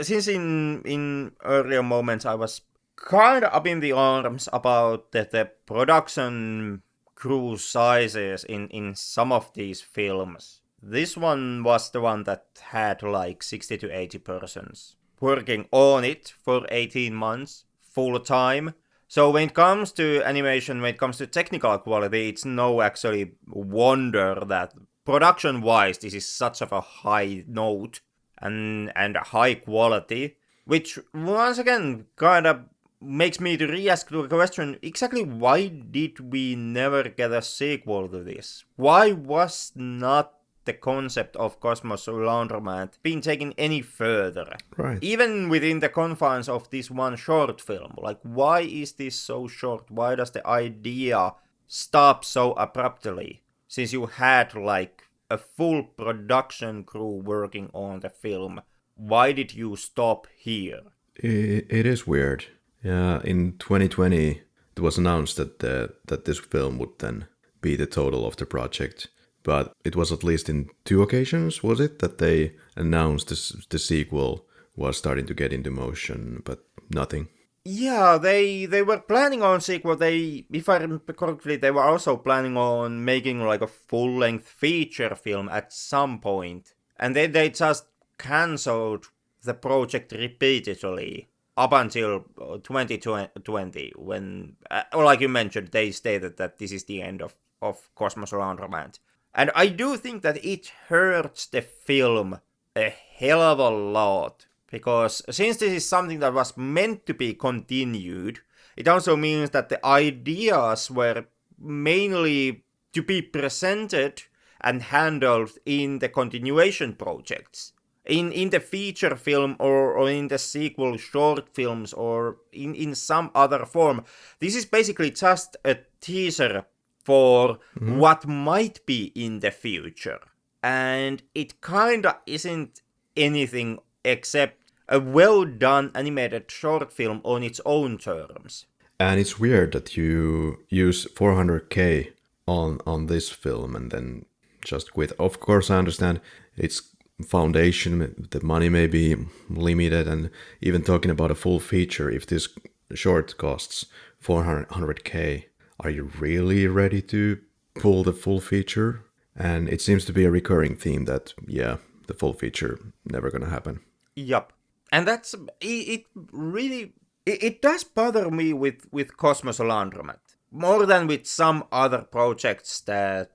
since in earlier moments I was kind of up in the arms about the production crew sizes in some of these films. This one was the one that had like 60 to 80 persons working on it for 18 months, full time. So when it comes to animation, when it comes to technical quality, it's no actually wonder that production-wise this is such of a high note and a high quality, which once again kind of makes me to re-ask the question, exactly why did we never get a sequel to this? Why was not the concept of Cosmos Laundromat being taken any further? Right. Even within the confines of this one short film. Like, why is this so short? Why does the idea stop so abruptly? Since you had like a full production crew working on the film, why did you stop here? It is weird. Yeah, in 2020, it was announced that this film would then be the total of the project. But it was at least in 2 occasions, was it, that they announced the sequel was starting to get into motion, but nothing. Yeah, they were planning on sequel. If I remember correctly, they were also planning on making like a full-length feature film at some point. And then they just cancelled the project repeatedly up until 2020, when, like you mentioned, they stated that this is the end of Cosmos Laundromat. And I do think that it hurts the film a hell of a lot. Because since this is something that was meant to be continued, it also means that the ideas were mainly to be presented and handled in the continuation projects. In the feature film or in the sequel short films or in some other form. This is basically just a teaser for what might be in the future. And it kinda isn't anything except a well-done animated short film on its own terms. And it's weird that you use 400k on this film and then just quit. Of course, I understand it's foundation, the money may be limited, and even talking about a full feature, if this short costs 400k, are you really ready to pull the full feature? And it seems to be a recurring theme that, yeah, the full feature never gonna happen. Yup. And that's, it really, it does bother me with Cosmos Laundromat. More than with some other projects that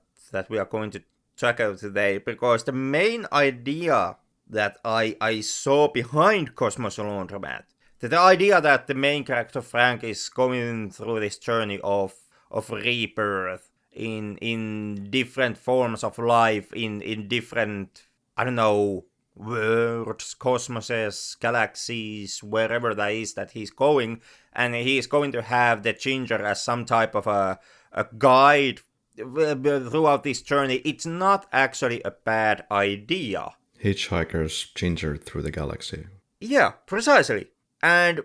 we are going to tackle today, because the main idea that I saw behind Cosmos Laundromat, the idea that the main character Frank is going through this journey of rebirth in different forms of life, in different, I don't know, worlds, cosmoses, galaxies, wherever that is that he's going, and he is going to have the Ginger as some type of a guide throughout this journey. It's not actually a bad idea. Hitchhiker's Ginger through the galaxy. Yeah, precisely. And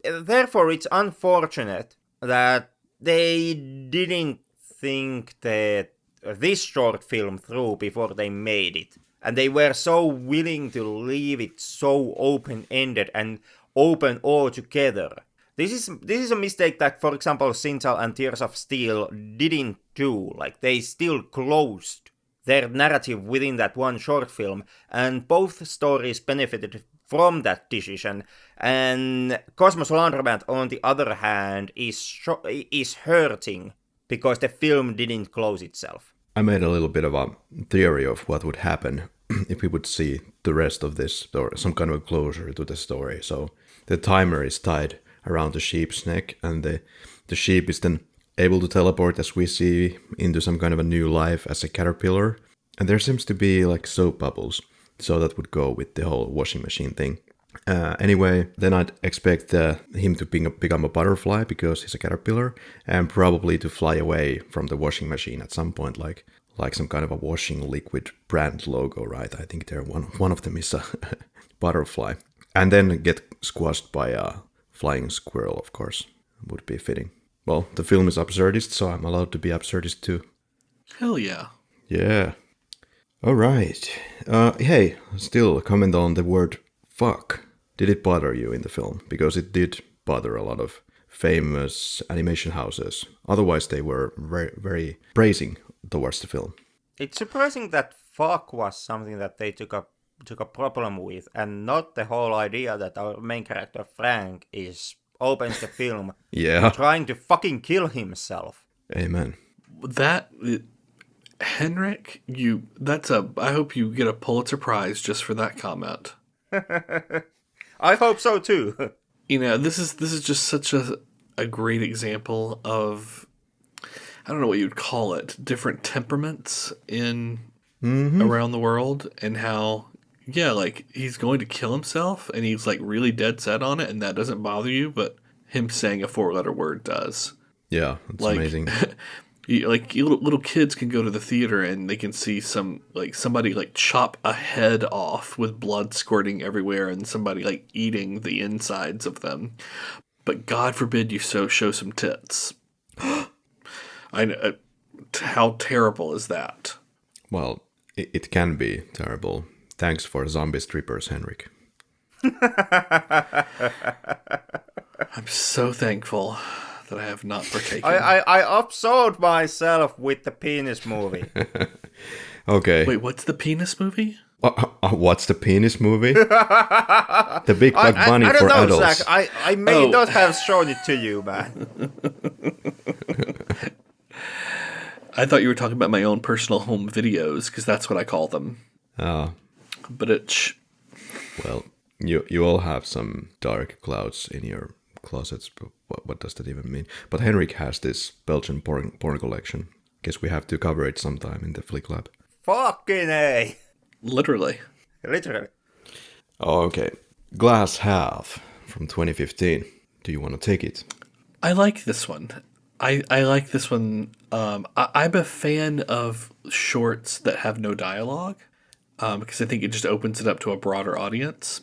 therefore it's unfortunate that they didn't think that this short film through before they made it. And they were so willing to leave it so open-ended and open altogether. This is a mistake that, for example, Sintel and Tears of Steel didn't do. Like, they still closed their narrative within that one short film, and both stories benefited from that decision. And Cosmos Laundromat, on the other hand, is hurting because the film didn't close itself. I made a little bit of a theory of what would happen if we would see the rest of this, or some kind of a closure to the story. So the timer is tied around the sheep's neck, and the sheep is then able to teleport, as we see, into some kind of a new life as a caterpillar. And there seems to be like soap bubbles, so that would go with the whole washing machine thing. Anyway, then I'd expect him to become a butterfly because he's a caterpillar, and probably to fly away from the washing machine at some point, like some kind of a washing liquid brand logo, right? I think one of them is a butterfly. And then get squashed by a flying squirrel, of course, would be fitting. Well, the film is absurdist, so I'm allowed to be absurdist too. Hell yeah. Yeah. All right. Hey, still comment on the word fuck. Did it bother you in the film? Because it did bother a lot of famous animation houses. Otherwise, they were very, very praising towards the film. It's surprising that fuck was something that they took a problem with, and not the whole idea that our main character Frank opens the film trying to fucking kill himself. Amen. That Henrik, I hope you get a Pulitzer Prize just for that comment. I hope so too. This is just such a great example of, I don't know what you'd call it, different temperaments in around the world, and how he's going to kill himself and he's like really dead set on it, and that doesn't bother you, but him saying a 4-letter word does. Yeah, it's amazing. Little kids can go to the theater and they can see somebody chop a head off with blood squirting everywhere, and somebody eating the insides of them. But God forbid you show some tits. I know. How terrible is that? Well, it can be terrible. Thanks for zombie strippers, Henrik. I'm so thankful that I have not partaken. I absolved myself with the penis movie. Okay. Wait, what's the penis movie? What's the penis movie? The Big Bug Bunny I don't for know, adults. Zach. I may not have shown it to you, man. I thought you were talking about my own personal home videos, because that's what I call them. But it's... Well, you all have some dark clouds in your closets. But what does that even mean? But Henrik has this Belgian porn collection. Guess we have to cover it sometime in the Flick Lab. Fucking A. Literally. Oh, okay. Glass Half from 2015. Do you want to take it? I like this one. I like this one. I'm a fan of shorts that have no dialogue, because I think it just opens it up to a broader audience.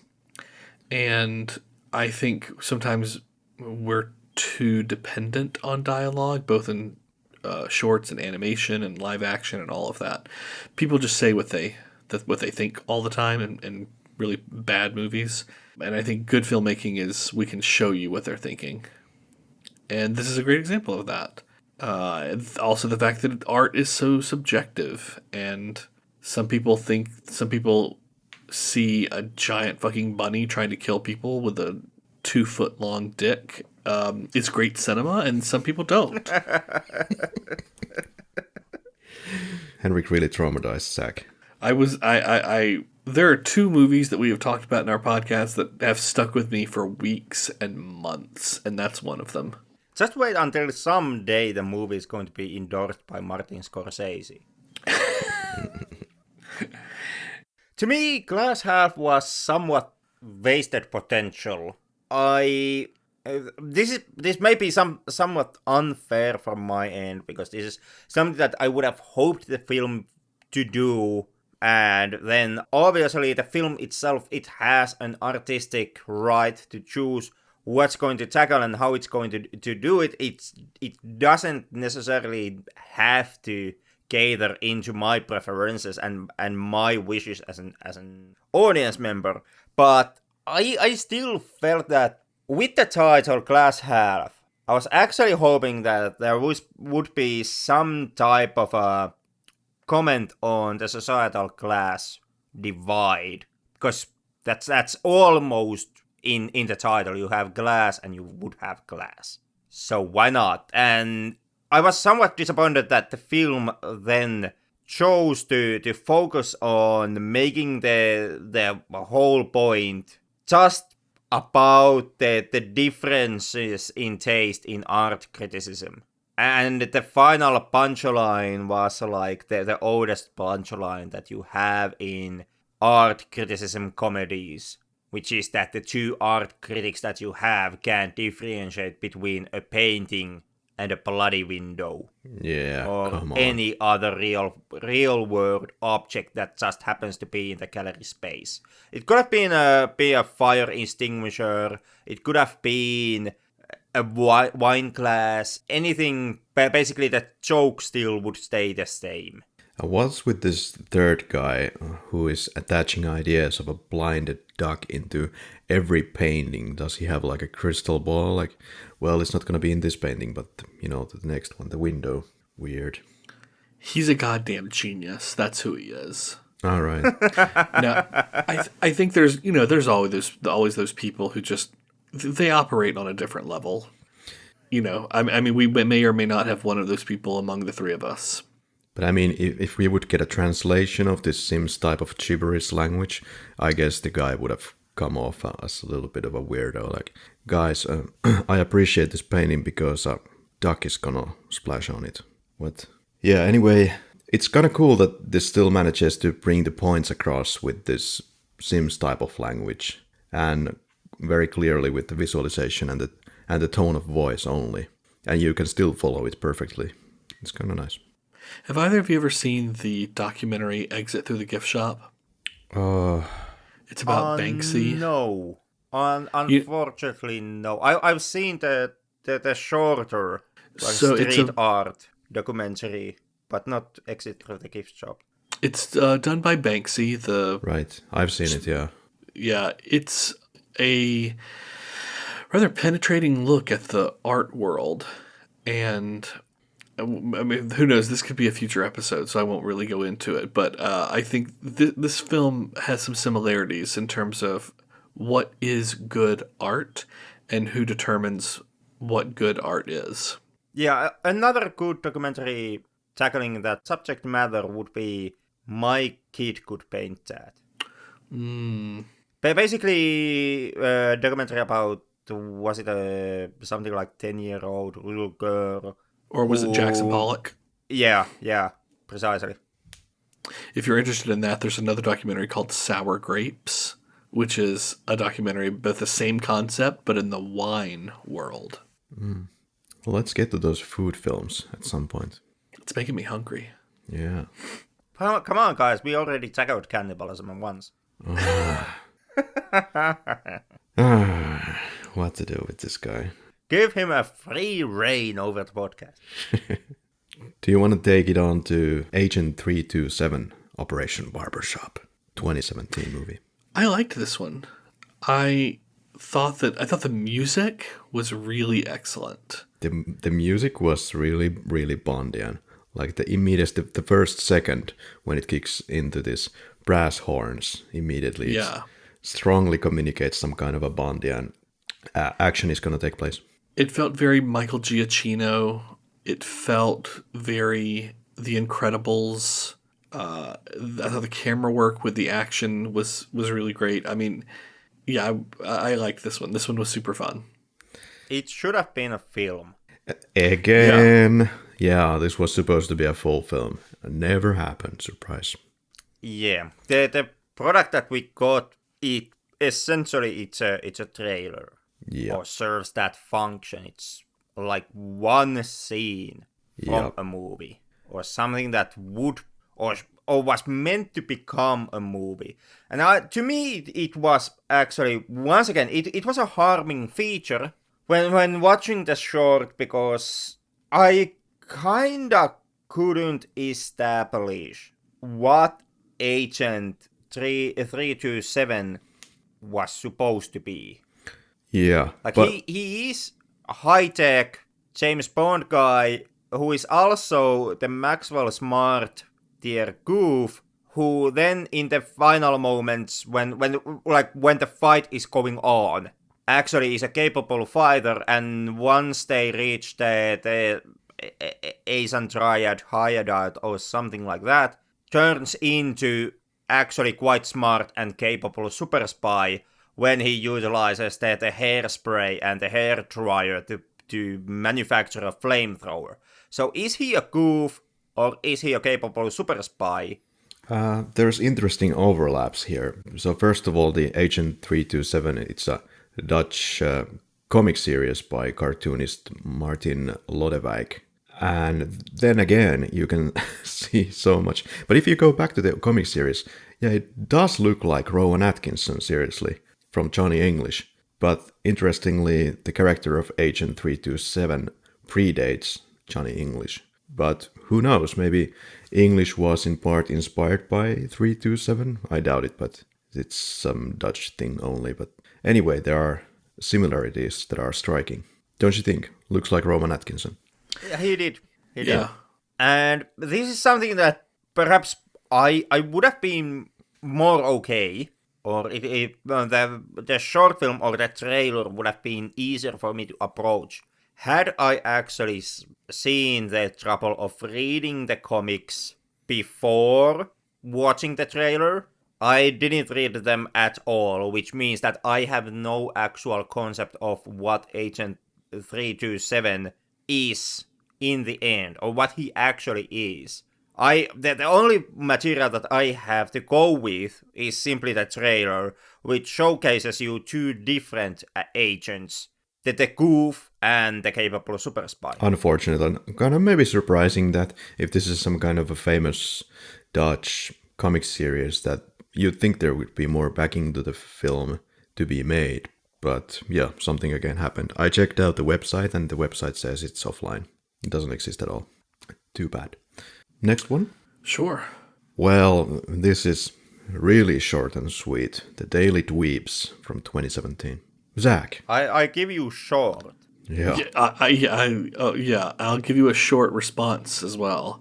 And I think sometimes we're too dependent on dialogue, both in shorts and animation and live action and all of that. People just say what they think all the time in really bad movies. And I think good filmmaking is we can show you what they're thinking. And this is a great example of that. Also the fact that art is so subjective, and some people see a giant fucking bunny trying to kill people with a 2-foot long dick. It's great cinema, and some people don't. Henrik really traumatized Zach. There are 2 movies that we have talked about in our podcast that have stuck with me for weeks and months, and that's one of them. Just wait until someday the movie is going to be endorsed by Martin Scorsese. To me, Glass Half was somewhat wasted potential. This may be somewhat unfair from my end, because this is something that I would have hoped the film to do, and then obviously the film itself, it has an artistic right to choose what's going to tackle and how it's going to do it. It doesn't necessarily have to cater into my preferences and my wishes as an audience member. But I still felt that with the title Glass Half, I was actually hoping that there would be some type of a comment on the societal class divide, because that's almost in the title. You have glass and you would have glass, so why not? And I was somewhat disappointed that the film then chose to focus on making the whole point just about the differences in taste in art criticism. And the final punchline was like the oldest punchline that you have in art criticism comedies. which is that the two art critics that you have can't differentiate between a painting and a bloody window. Yeah, or come on. any other real world object that just happens to be in the gallery space. It could have been a fire extinguisher, it could have been a wine glass, anything. Basically the joke still would stay the same. What's with this third guy who is attaching ideas of a blinded duck into every painting? Does he have like a crystal ball? Like, well, it's not going to be in this painting, but, the next one, the window. Weird. He's a goddamn genius. That's who he is. All right. Now, I think there's always those people who just, they operate on a different level. I mean, we may or may not have one of those people among the three of us. But I mean, if we would get a translation of this Sims type of gibberish language, I guess the guy would have come off as a little bit of a weirdo. Like, guys, I appreciate this painting because a duck is gonna splash on it. What? Yeah, anyway, it's kind of cool that this still manages to bring the points across with this Sims type of language, and very clearly with the visualization and the tone of voice only. And you can still follow it perfectly. It's kind of nice. Have either of you ever seen the documentary Exit Through the Gift Shop? It's about Banksy. No. Unfortunately, no. I've seen the shorter street art documentary, but not Exit Through the Gift Shop. It's done by Banksy. Right. I've seen it, yeah. Yeah, it's a rather penetrating look at the art world. And I mean, who knows? This could be a future episode, so I won't really go into it. But I think this film has some similarities in terms of what is good art and who determines what good art is. Yeah, another good documentary tackling that subject matter would be My Kid Could Paint That. Basically, a documentary about, was it something like 10-year-old little girl? Or was it Jackson Pollock? Yeah, precisely. If you're interested in that, there's another documentary called Sour Grapes, which is a documentary about the same concept, but in the wine world. Well, let's get to those food films at some point. It's making me hungry. Yeah. Come on, guys. We already tackled cannibalism once. What to do with this guy? Give him a free reign over the podcast. Do you want to take it on to Agent 327, Operation Barbershop, 2017 movie? I liked this one. I thought the music was really excellent. The music was really, really Bondian. Like the first second when it kicks into this brass horns, immediately it strongly communicates some kind of a Bondian action is going to take place. It felt very Michael Giacchino. It felt very The Incredibles. I thought the camera work with the action was really great. I mean, yeah, I liked this one. This one was super fun. It should have been a film. Again. Yeah, this was supposed to be a full film. It never happened. Surprise. Yeah. The product that we got, it essentially it's a trailer. Yeah. Or serves that function. It's like one scene from a movie. Or something that would or was meant to become a movie. And to me, it was actually, once again, it was a harming feature when watching the short, because I kinda couldn't establish what Agent 327 was supposed to be. Yeah. Like, he is a high-tech James Bond guy who is also the Maxwell Smart tier goof, who then in the final moments when the fight is going on, actually is a capable fighter, and once they reach the Asian Triad, Hyadite or something like that, turns into actually quite smart and capable super spy when he utilizes the hairspray and the hair dryer to manufacture a flamethrower. So is he a goof or is he a capable super spy? There's interesting overlaps here. So first of all, the Agent 327, it's a Dutch comic series by cartoonist Martin Lodewijk. And then again, you can see so much. But if you go back to the comic series, yeah, it does look like Rowan Atkinson, seriously, from Johnny English. But interestingly, the character of Agent 327 predates Johnny English. But who knows, maybe English was in part inspired by 327? I doubt it, but it's some Dutch thing only. But anyway, there are similarities that are striking. Don't you think? Looks like Rowan Atkinson. Yeah, he did. He did. And this is something that perhaps I would have been more okay, or the short film or the trailer would have been easier for me to approach had I actually seen the trouble of reading the comics before watching the trailer. I didn't read them at all, which means that I have no actual concept of what Agent 327 is in the end, or what he actually is. The only material that I have to go with is simply the trailer, which showcases you two different agents, the goof and the capable super spy. Unfortunate and kind of maybe surprising that if this is some kind of a famous Dutch comic series, that you'd think there would be more backing to the film to be made. But yeah, something again happened. I checked out the website and the website says it's offline. It doesn't exist at all. Too bad. Next one? Sure. Well, this is really short and sweet. The Daily Dweebs from 2017. Zach. I give you short. Yeah. I'll give you a short response as well.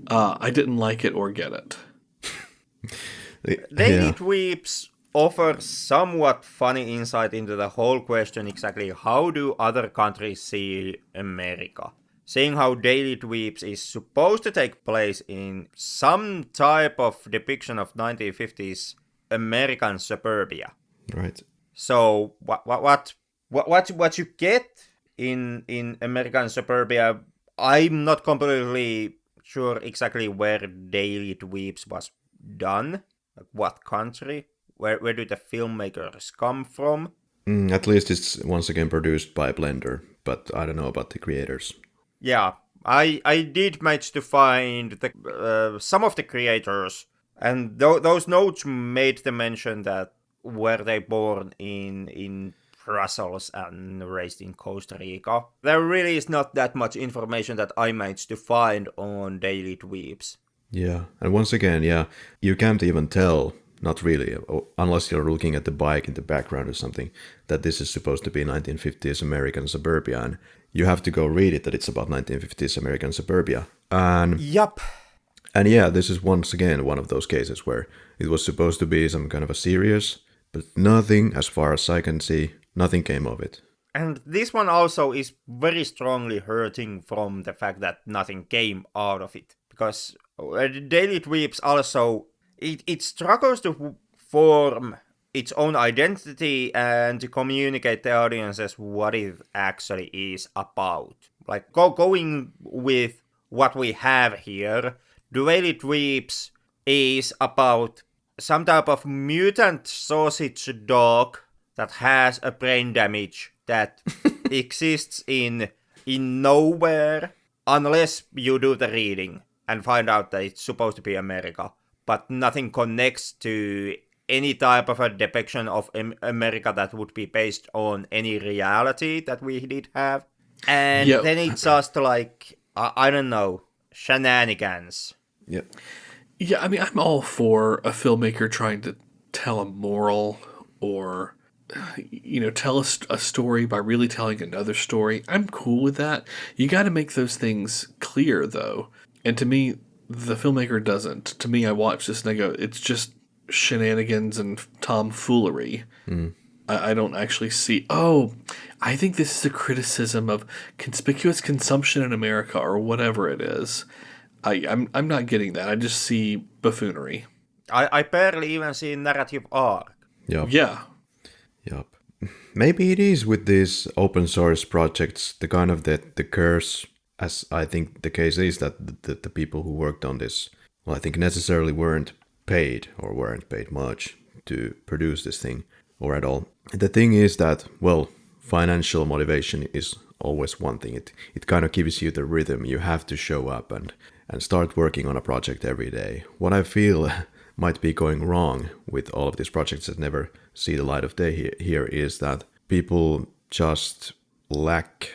I didn't like it or get it. Daily Dweebs offer somewhat funny insight into the whole question exactly how do other countries see America. Seeing how Daily Dweebs is supposed to take place in some type of depiction of 1950s American suburbia. Right. So what you get in American suburbia, I'm not completely sure exactly where Daily Dweebs was done. Like what country? Where do the filmmakers come from? At least it's once again produced by Blender, but I don't know about the creators. Yeah, I did manage to find the some of the creators, and those notes made the mention that were they born in Brussels and raised in Costa Rica. There really is not that much information that I managed to find on Daily Dweebs. Yeah, and once again, yeah, you can't even tell, not really, unless you're looking at the bike in the background or something, that this is supposed to be 1950s American suburbia, and you have to go read it that it's about 1950s American suburbia. And yup. And yeah, this is once again one of those cases where it was supposed to be some kind of a series, but nothing, as far as I can see, nothing came of it. And this one also is very strongly hurting from the fact that nothing came out of it. Because Daily Dweebs also, it struggles to form its own identity and to communicate the audiences what it actually is about. Like going with what we have here, Daily Dweebs is about some type of mutant sausage dog that has a brain damage that exists in nowhere unless you do the reading and find out that it's supposed to be America. But nothing connects to any type of a depiction of America that would be based on any reality that we did have. And then it's just like, I don't know, shenanigans. Yep. Yeah, I mean, I'm all for a filmmaker trying to tell a moral or, tell a story by really telling another story. I'm cool with that. You got to make those things clear, though. And to me, the filmmaker doesn't. To me, I watch this and I go, it's just shenanigans and tomfoolery. I don't actually see, I think this is a criticism of conspicuous consumption in America or whatever it is. I'm not getting that. I just see buffoonery. I barely even see narrative arc. Yep. Yeah. Yep. Maybe it is with these open source projects, the kind of the curse, as I think the case is, that the people who worked on this, well, I think necessarily weren't paid or weren't paid much to produce this thing or at all. The thing is that, well, financial motivation is always one thing. It kind of gives you the rhythm. You have to show up and start working on a project every day. What I feel might be going wrong with all of these projects that never see the light of day here is that people just lack,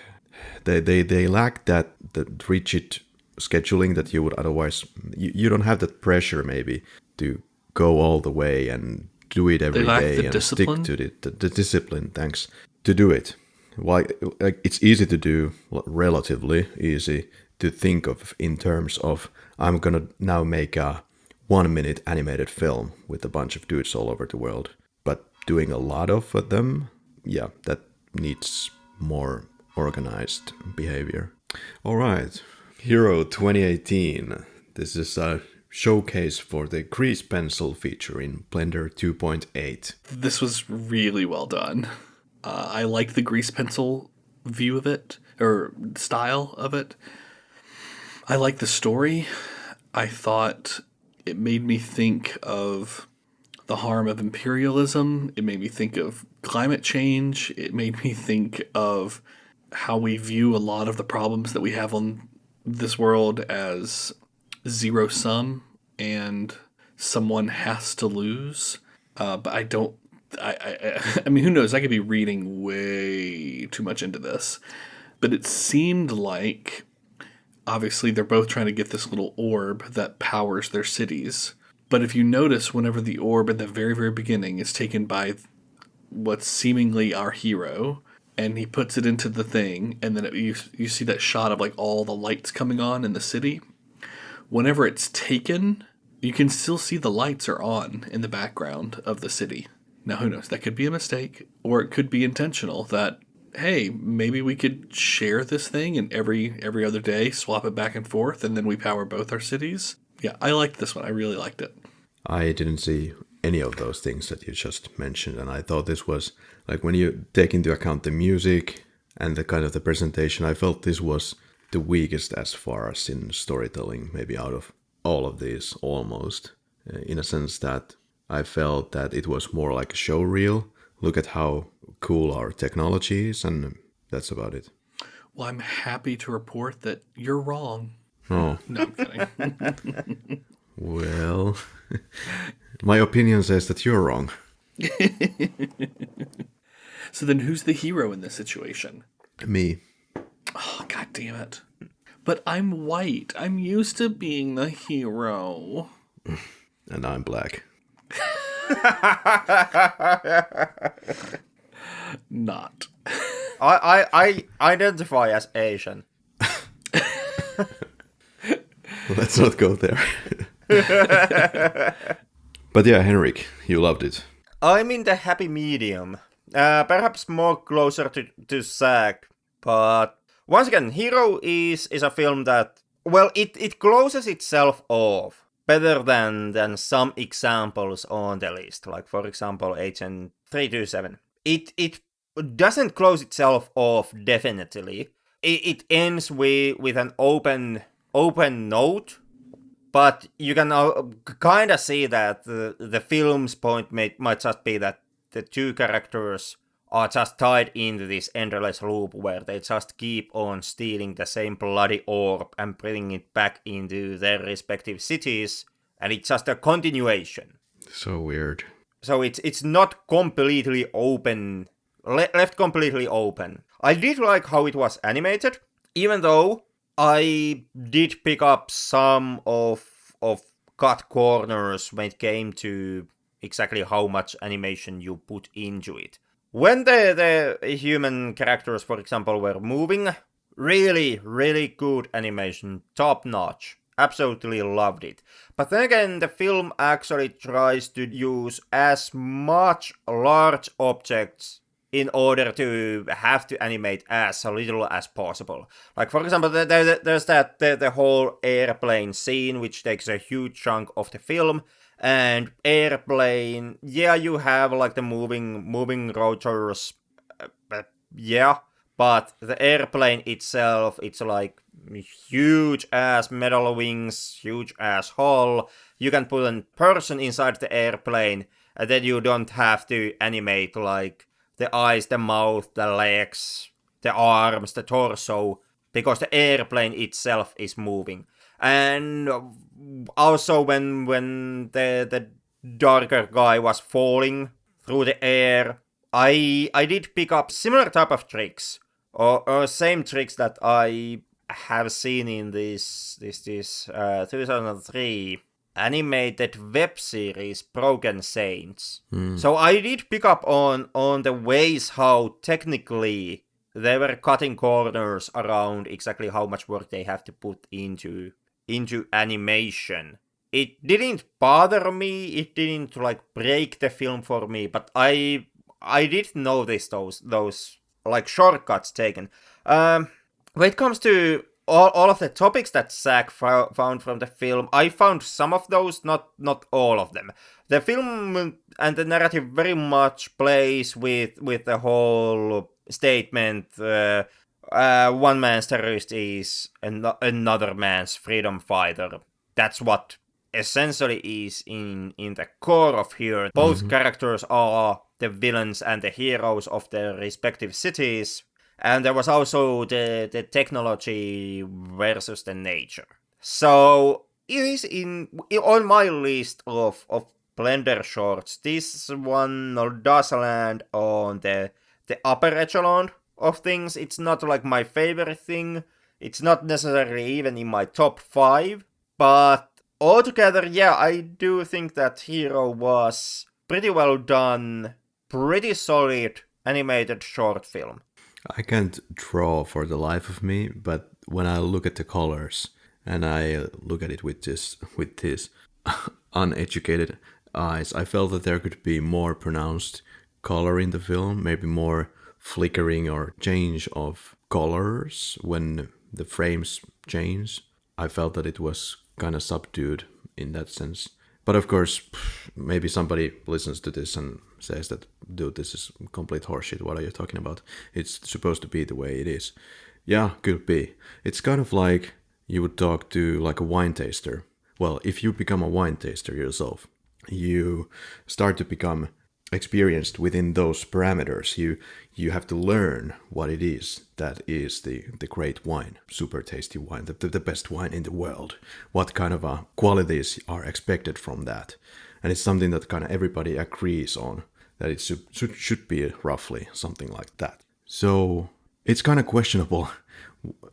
they lack that the rigid scheduling that you would otherwise, you don't have that pressure maybe to go all the way and do it every day and discipline? stick to the discipline, thanks, to do it. Why, like, it's easy to do, relatively easy to think of in terms of, I'm gonna now make a 1-minute animated film with a bunch of dudes all over the world. But doing a lot of them, yeah, that needs more organized behavior. All right, Hero 2018. This is a showcase for the grease pencil feature in Blender 2.8. This was really well done. I like the grease pencil view of it, or style of it. I like the story. I thought it made me think of the harm of imperialism. It made me think of climate change. It made me think of how we view a lot of the problems that we have on this world as zero sum and someone has to lose. But I don't. I mean, who knows? I could be reading way too much into this, but it seemed like, obviously, they're both trying to get this little orb that powers their cities. But if you notice, whenever the orb at the very, very beginning is taken by what's seemingly our hero, and he puts it into the thing, and then you see that shot of like all the lights coming on in the city. Whenever it's taken, you can still see the lights are on in the background of the city. Now, who knows? That could be a mistake, or it could be intentional that, hey, maybe we could share this thing and every other day swap it back and forth, and then we power both our cities. Yeah, I liked this one. I really liked it. I didn't see any of those things that you just mentioned, and I thought this was, like, when you take into account the music and the kind of the presentation, I felt this was the weakest as far as in storytelling, maybe out of all of these, almost, in a sense that I felt that it was more like a show reel. Look at how cool our technology is, and that's about it. Well, I'm happy to report that you're wrong. Oh. No, I'm kidding. Well, my opinion says that you're wrong. So then who's the hero in this situation? Me. Oh, God damn it. But I'm white. I'm used to being the hero. And I'm black. Not. I identify as Asian. Let's not go there. But yeah, Henrik, you loved it. I'm in the happy medium. Perhaps more closer to Zach. But once again, Hero is a film that, well, it closes itself off better than some examples on the list. Like, for example, Agent 327. It doesn't close itself off definitely. It ends with an open note, but you can kind of see that the film's point might just be that the two characters are just tied into this endless loop where they just keep on stealing the same bloody orb and bringing it back into their respective cities, and it's just a continuation. So weird. So it's not completely open, left completely open. I did like how it was animated, even though I did pick up some of cut corners when it came to exactly how much animation you put into it. When the human characters, for example, were moving, really, really good animation, top notch. Absolutely loved it. But then again, the film actually tries to use as much large objects in order to have to animate as little as possible. Like, for example, there's the whole airplane scene, which takes a huge chunk of the film. And airplane, yeah, you have like the moving rotors, yeah, but the airplane itself, it's like huge ass metal wings, huge ass hull. You can put a person inside the airplane, and then you don't have to animate like the eyes, the mouth, the legs, the arms, the torso, because the airplane itself is moving. And also when the darker guy was falling through the air, I did pick up similar type of tricks, or same tricks that I have seen in this 2003 animated web series Broken Saints. So I did pick up on the ways how technically they were cutting corners around exactly how much work they have to put into animation. It didn't bother me, it didn't like break the film for me, but I did notice those like shortcuts taken. When it comes to all of the topics that Zach found from the film, I found some of those, not all of them. The film and the narrative very much plays with the whole statement, one man's terrorist is another man's freedom fighter. That's what essentially is in the core of here. Both characters are the villains and the heroes of their respective cities. And there was also the technology versus the nature. So it is on my list of Blender shorts. This one does land on the upper echelon of things. It's not like my favorite thing. It's not necessarily even in my top 5. But altogether, yeah, I do think that Hero was pretty well done, pretty solid animated short film. I can't draw for the life of me, but when I look at the colors and I look at it with these uneducated eyes, I felt that there could be more pronounced color in the film, maybe more flickering or change of colors when the frames change. I felt that it was kind of subdued in that sense. But of course, maybe somebody listens to this and says that, dude, this is complete horseshit. What are you talking about? It's supposed to be the way it is. Yeah, could be. It's kind of like you would talk to like a wine taster. Well, if you become a wine taster yourself, you start to become experienced within those parameters. You have to learn what it is that is the great wine, super tasty wine, the best wine in the world. What kind of qualities are expected from that? And it's something that kind of everybody agrees on, that it should be roughly something like that. So it's kind of questionable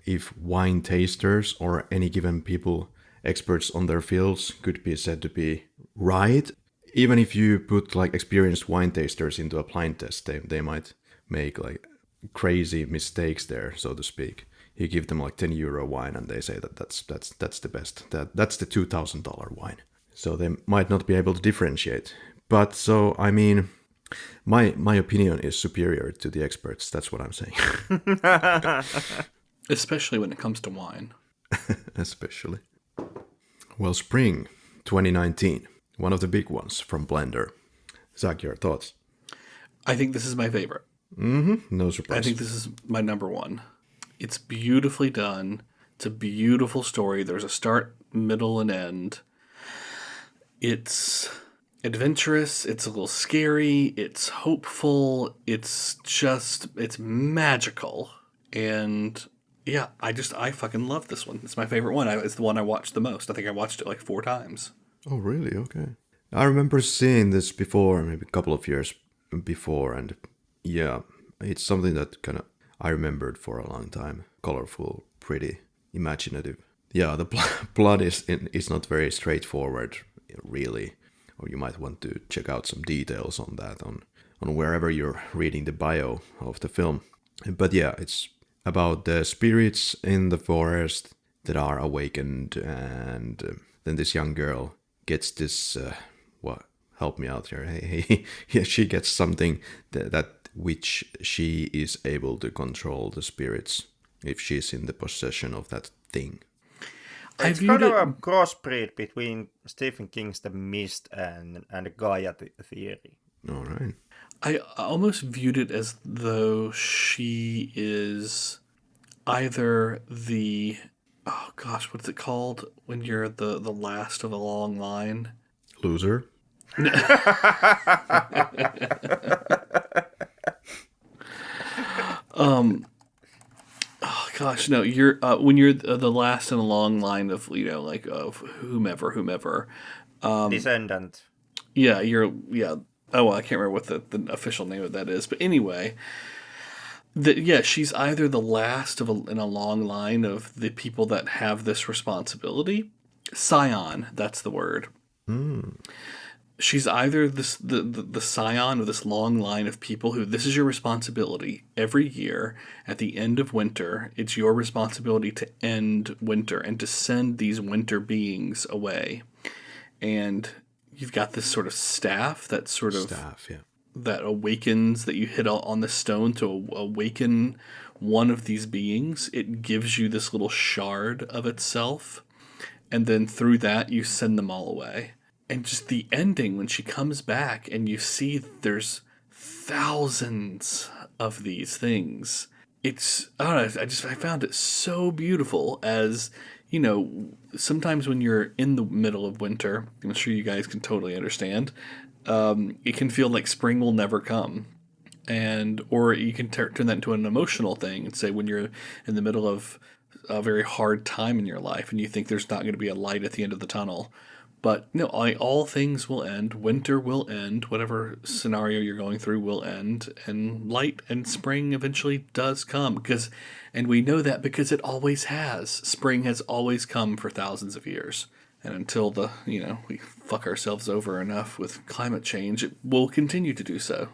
if wine tasters or any given people, experts on their fields, could be said to be right. Even if you put like experienced wine tasters into a blind test, they might make like crazy mistakes there, so to speak. You give them like €10 wine and they say that that's the best. That's the $2,000 wine. So they might not be able to differentiate. But so I mean, my opinion is superior to the experts. That's what I'm saying. Especially when it comes to wine. Especially. Well, spring 2019. One of the big ones from Blender. Zach, your thoughts? I think this is my favorite. No surprise. I think this is my number one. It's beautifully done. It's a beautiful story. There's a start, middle, and end. It's adventurous. It's a little scary. It's hopeful. It's magical. And yeah, I fucking love this one. It's my favorite one. It's the one I watched the most. I think I watched it like 4 times. Oh, really? Okay. I remember seeing this before, maybe a couple of years before, and yeah, it's something that kind of I remembered for a long time. Colorful, pretty, imaginative. Yeah, the plot is not very straightforward, really, or you might want to check out some details on that on wherever you're reading the bio of the film. But yeah, it's about the spirits in the forest that are awakened, and then this young girl gets this, help me out here. Hey, she gets something that which she is able to control the spirits if she's in the possession of that thing. It's kind of a crossbreed between Stephen King's The Mist and Gaia theory. All right. I almost viewed it as though she is either the, oh gosh, what's it called when you're the last of a long line? Loser. Oh gosh, no, you're when you're the last in a long line of like of whomever. Descendant. Yeah, yeah. Oh, well, I can't remember what the official name of that is, but anyway, she's either the last in a long line of the people that have this responsibility. Scion, that's the word. She's either the scion of this long line of people who this is your responsibility every year at the end of winter. It's your responsibility to end winter and to send these winter beings away. And you've got this sort of staff that that awakens, that you hit on the stone to awaken one of these beings. It gives you this little shard of itself. And then through that, you send them all away. And just the ending when she comes back and you see there's thousands of these things. It's, I don't know, I found it so beautiful as, sometimes when you're in the middle of winter, I'm sure you guys can totally understand, it can feel like spring will never come. Or you can turn that into an emotional thing and say when you're in the middle of a very hard time in your life and you think there's not going to be a light at the end of the tunnel. But no, all things will end. Winter will end. Whatever scenario you're going through will end, and light and spring eventually does come. And we know that because it always has. Spring has always come for thousands of years, and until we fuck ourselves over enough with climate change, it will continue to do so.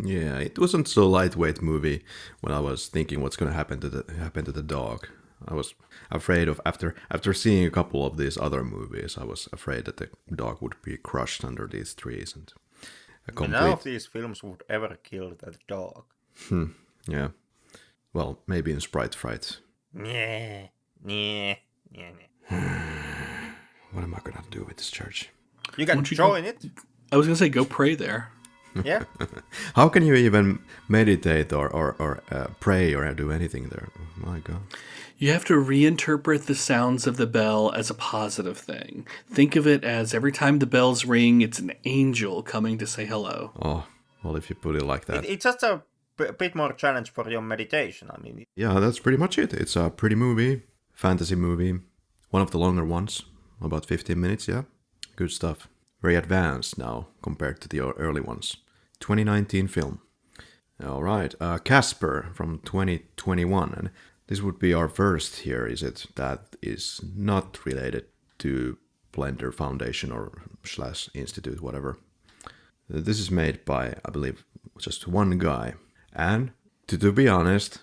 Yeah, it wasn't so lightweight movie when I was thinking what's going to happen to the dog. I was afraid of after seeing a couple of these other movies, I was afraid that the dog would be crushed under these trees and none of these films would ever kill that dog. Yeah. Well, maybe in Sprite Fright. Yeah. What am I gonna do with this church? You can join it. I was gonna say go pray there. Yeah. How can you even meditate or pray or do anything there? Oh my God. You have to reinterpret the sounds of the bell as a positive thing. Think of it as every time the bells ring, it's an angel coming to say hello. Oh, well, if you put it like that. It's just a bit more challenge for your meditation, I mean. Yeah, that's pretty much it. It's a pretty movie, fantasy movie. One of the longer ones, about 15 minutes, yeah. Good stuff. Very advanced now compared to the early ones. 2019 film. All right, Casper from 2021. And this would be our first here, is it? That is not related to Blender Foundation or / Institute, whatever. This is made by, I believe, just one guy. And to be honest,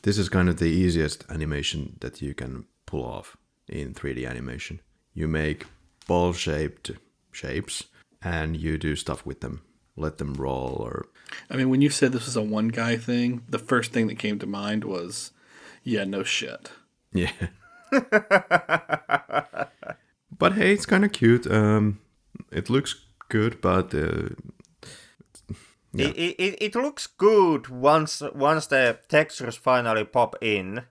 this is kind of the easiest animation that you can pull off in 3D animation. You make ball-shaped shapes and you do stuff with them. Let them roll or... I mean, when you said this was a one-guy thing, the first thing that came to mind was, yeah, no shit. Yeah. But hey, it's kind of cute. It looks good, but... Yeah. It looks good once the textures finally pop in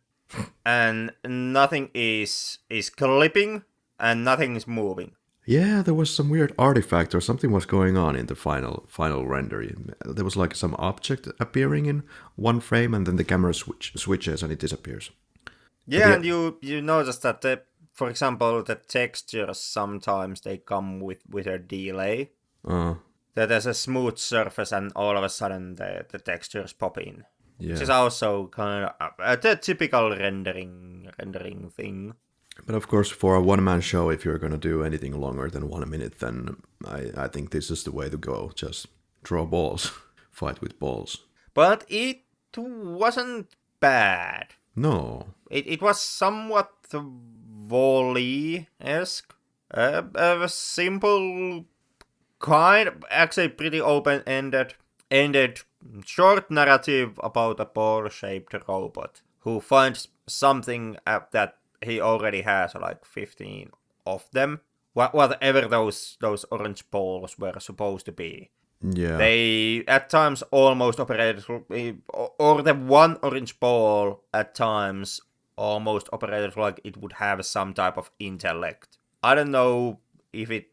and nothing is clipping and nothing is moving. Yeah, there was some weird artifact or something was going on in the final render. There was like some object appearing in one frame and then the camera switches and it disappears. Yeah, and you notice that, for example, the textures sometimes they come with a delay. That there's a smooth surface and all of a sudden the textures pop in. Yeah. Which is also kind of the typical rendering thing. But of course, for a one-man show, if you're going to do anything longer than 1 minute, then I think this is the way to go. Just draw balls. Fight with balls. But it wasn't bad. No. It was somewhat volley-esque. A simple, actually pretty open-ended short narrative about a ball-shaped robot who finds something that he already has like 15 of them. Whatever those orange balls were supposed to be. Yeah. They at times almost operated, or the one orange ball at times almost operated like it would have some type of intellect. I don't know if it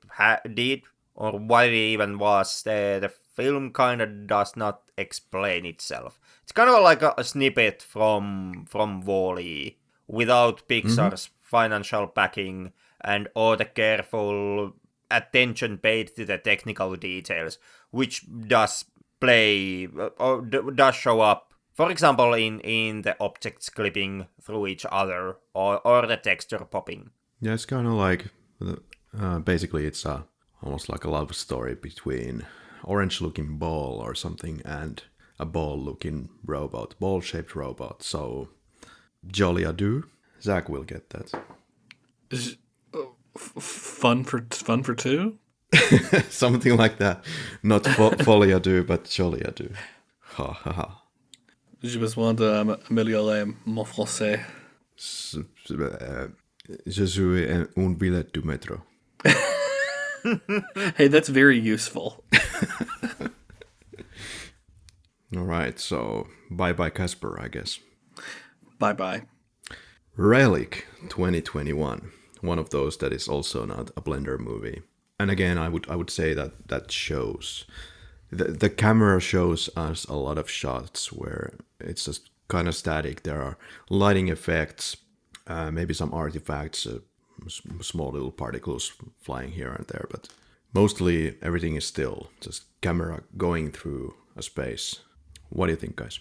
did or what it even was. The film kind of does not explain itself. It's kind of like a snippet from WALL-E without Pixar's financial backing and all the careful attention paid to the technical details, which does play or does show up. For example, in the objects clipping through each other or the texture popping. Yeah, it's kind of like, basically it's almost like a love story between orange-looking ball or something and a ball-looking robot, ball-shaped robot. So, jolly ado. Zach will get that. Is fun for two? Something like that. Not folie ado, but jolly ado. Ha ha ha. J'ai besoin d'améliorer mon français. Je suis un billet du métro. Hey, that's very useful. All right, so bye-bye Casper, I guess. Bye-bye. Relic 2021. One of those that is also not a Blender movie. And again, I would say that shows. The camera shows us a lot of shots where it's just kind of static. There are lighting effects, maybe some artifacts, small little particles flying here and there, but mostly everything is still, just camera going through a space. What do you think, guys?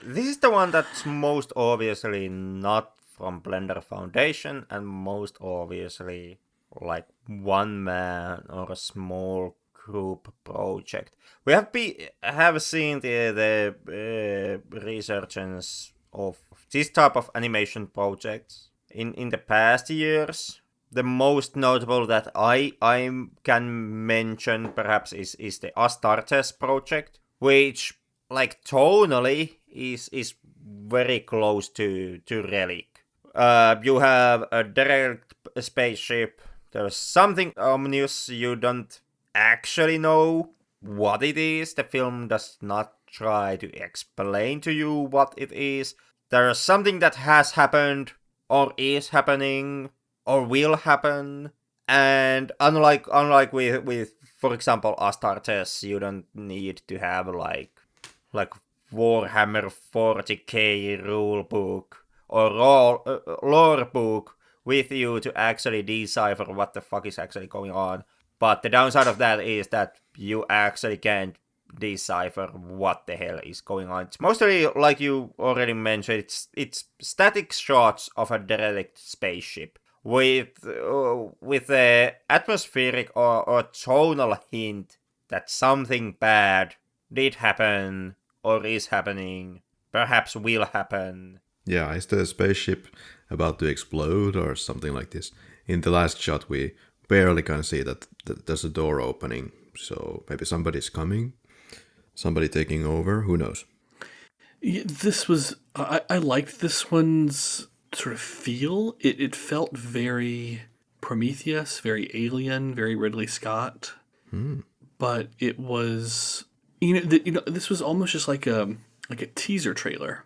This is the one that's most obviously not from Blender Foundation and most obviously like one man or a small group project. We have seen the resurgence of this type of animation projects in the past years. The most notable that I can mention perhaps is the Astartes project, which like tonally is very close to Relic. You have a direct spaceship. There's something ominous. You don't actually know what it is. The film does not try to explain to you what it is. There's something that has happened or is happening or will happen. And unlike with for example Astartes, you don't need to have like Warhammer 40k rulebook or lore book with you to actually decipher what the fuck is actually going on. But the downside of that is that you actually can't decipher what the hell is going on. It's mostly, like you already mentioned, it's static shots of a derelict spaceship with the atmospheric or tonal hint that something bad did happen or is happening, perhaps will happen. Yeah, is the spaceship about to explode or something like this? In the last shot, we barely can see that there's a door opening, so maybe somebody's coming, somebody taking over, who knows? Yeah, this was... I liked this one's sort of feel. It felt very Prometheus, very Alien, very Ridley Scott. But it was... this was almost just like a teaser trailer.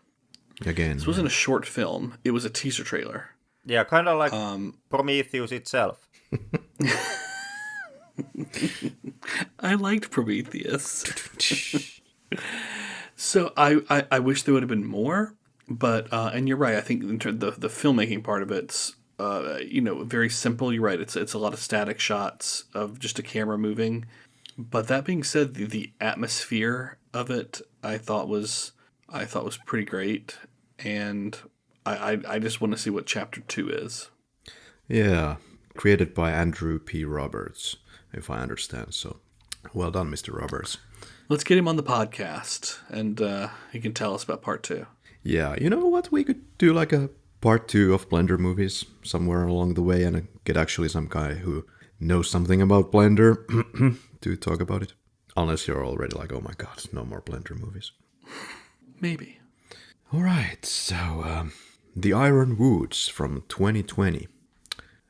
Again, this wasn't a short film. It was a teaser trailer. Yeah, kind of like Prometheus itself. I liked Prometheus. So I wish there would have been more, but and you're right. I think in terms of the filmmaking part of it's very simple. You're right. It's a lot of static shots of just a camera moving. But that being said, the atmosphere of it I thought was pretty great, and I just want to see what Chapter 2 is. Yeah, created by Andrew P. Roberts, if I understand. So, well done, Mr. Roberts. Let's get him on the podcast, and he can tell us about Part 2. Yeah, you know what? We could do like a Part 2 of Blender movies somewhere along the way and get actually some guy who knows something about Blender to talk about it. Unless you're already like, oh my god, no more Blender movies. Maybe. Alright, so The Iron Woods from 2020.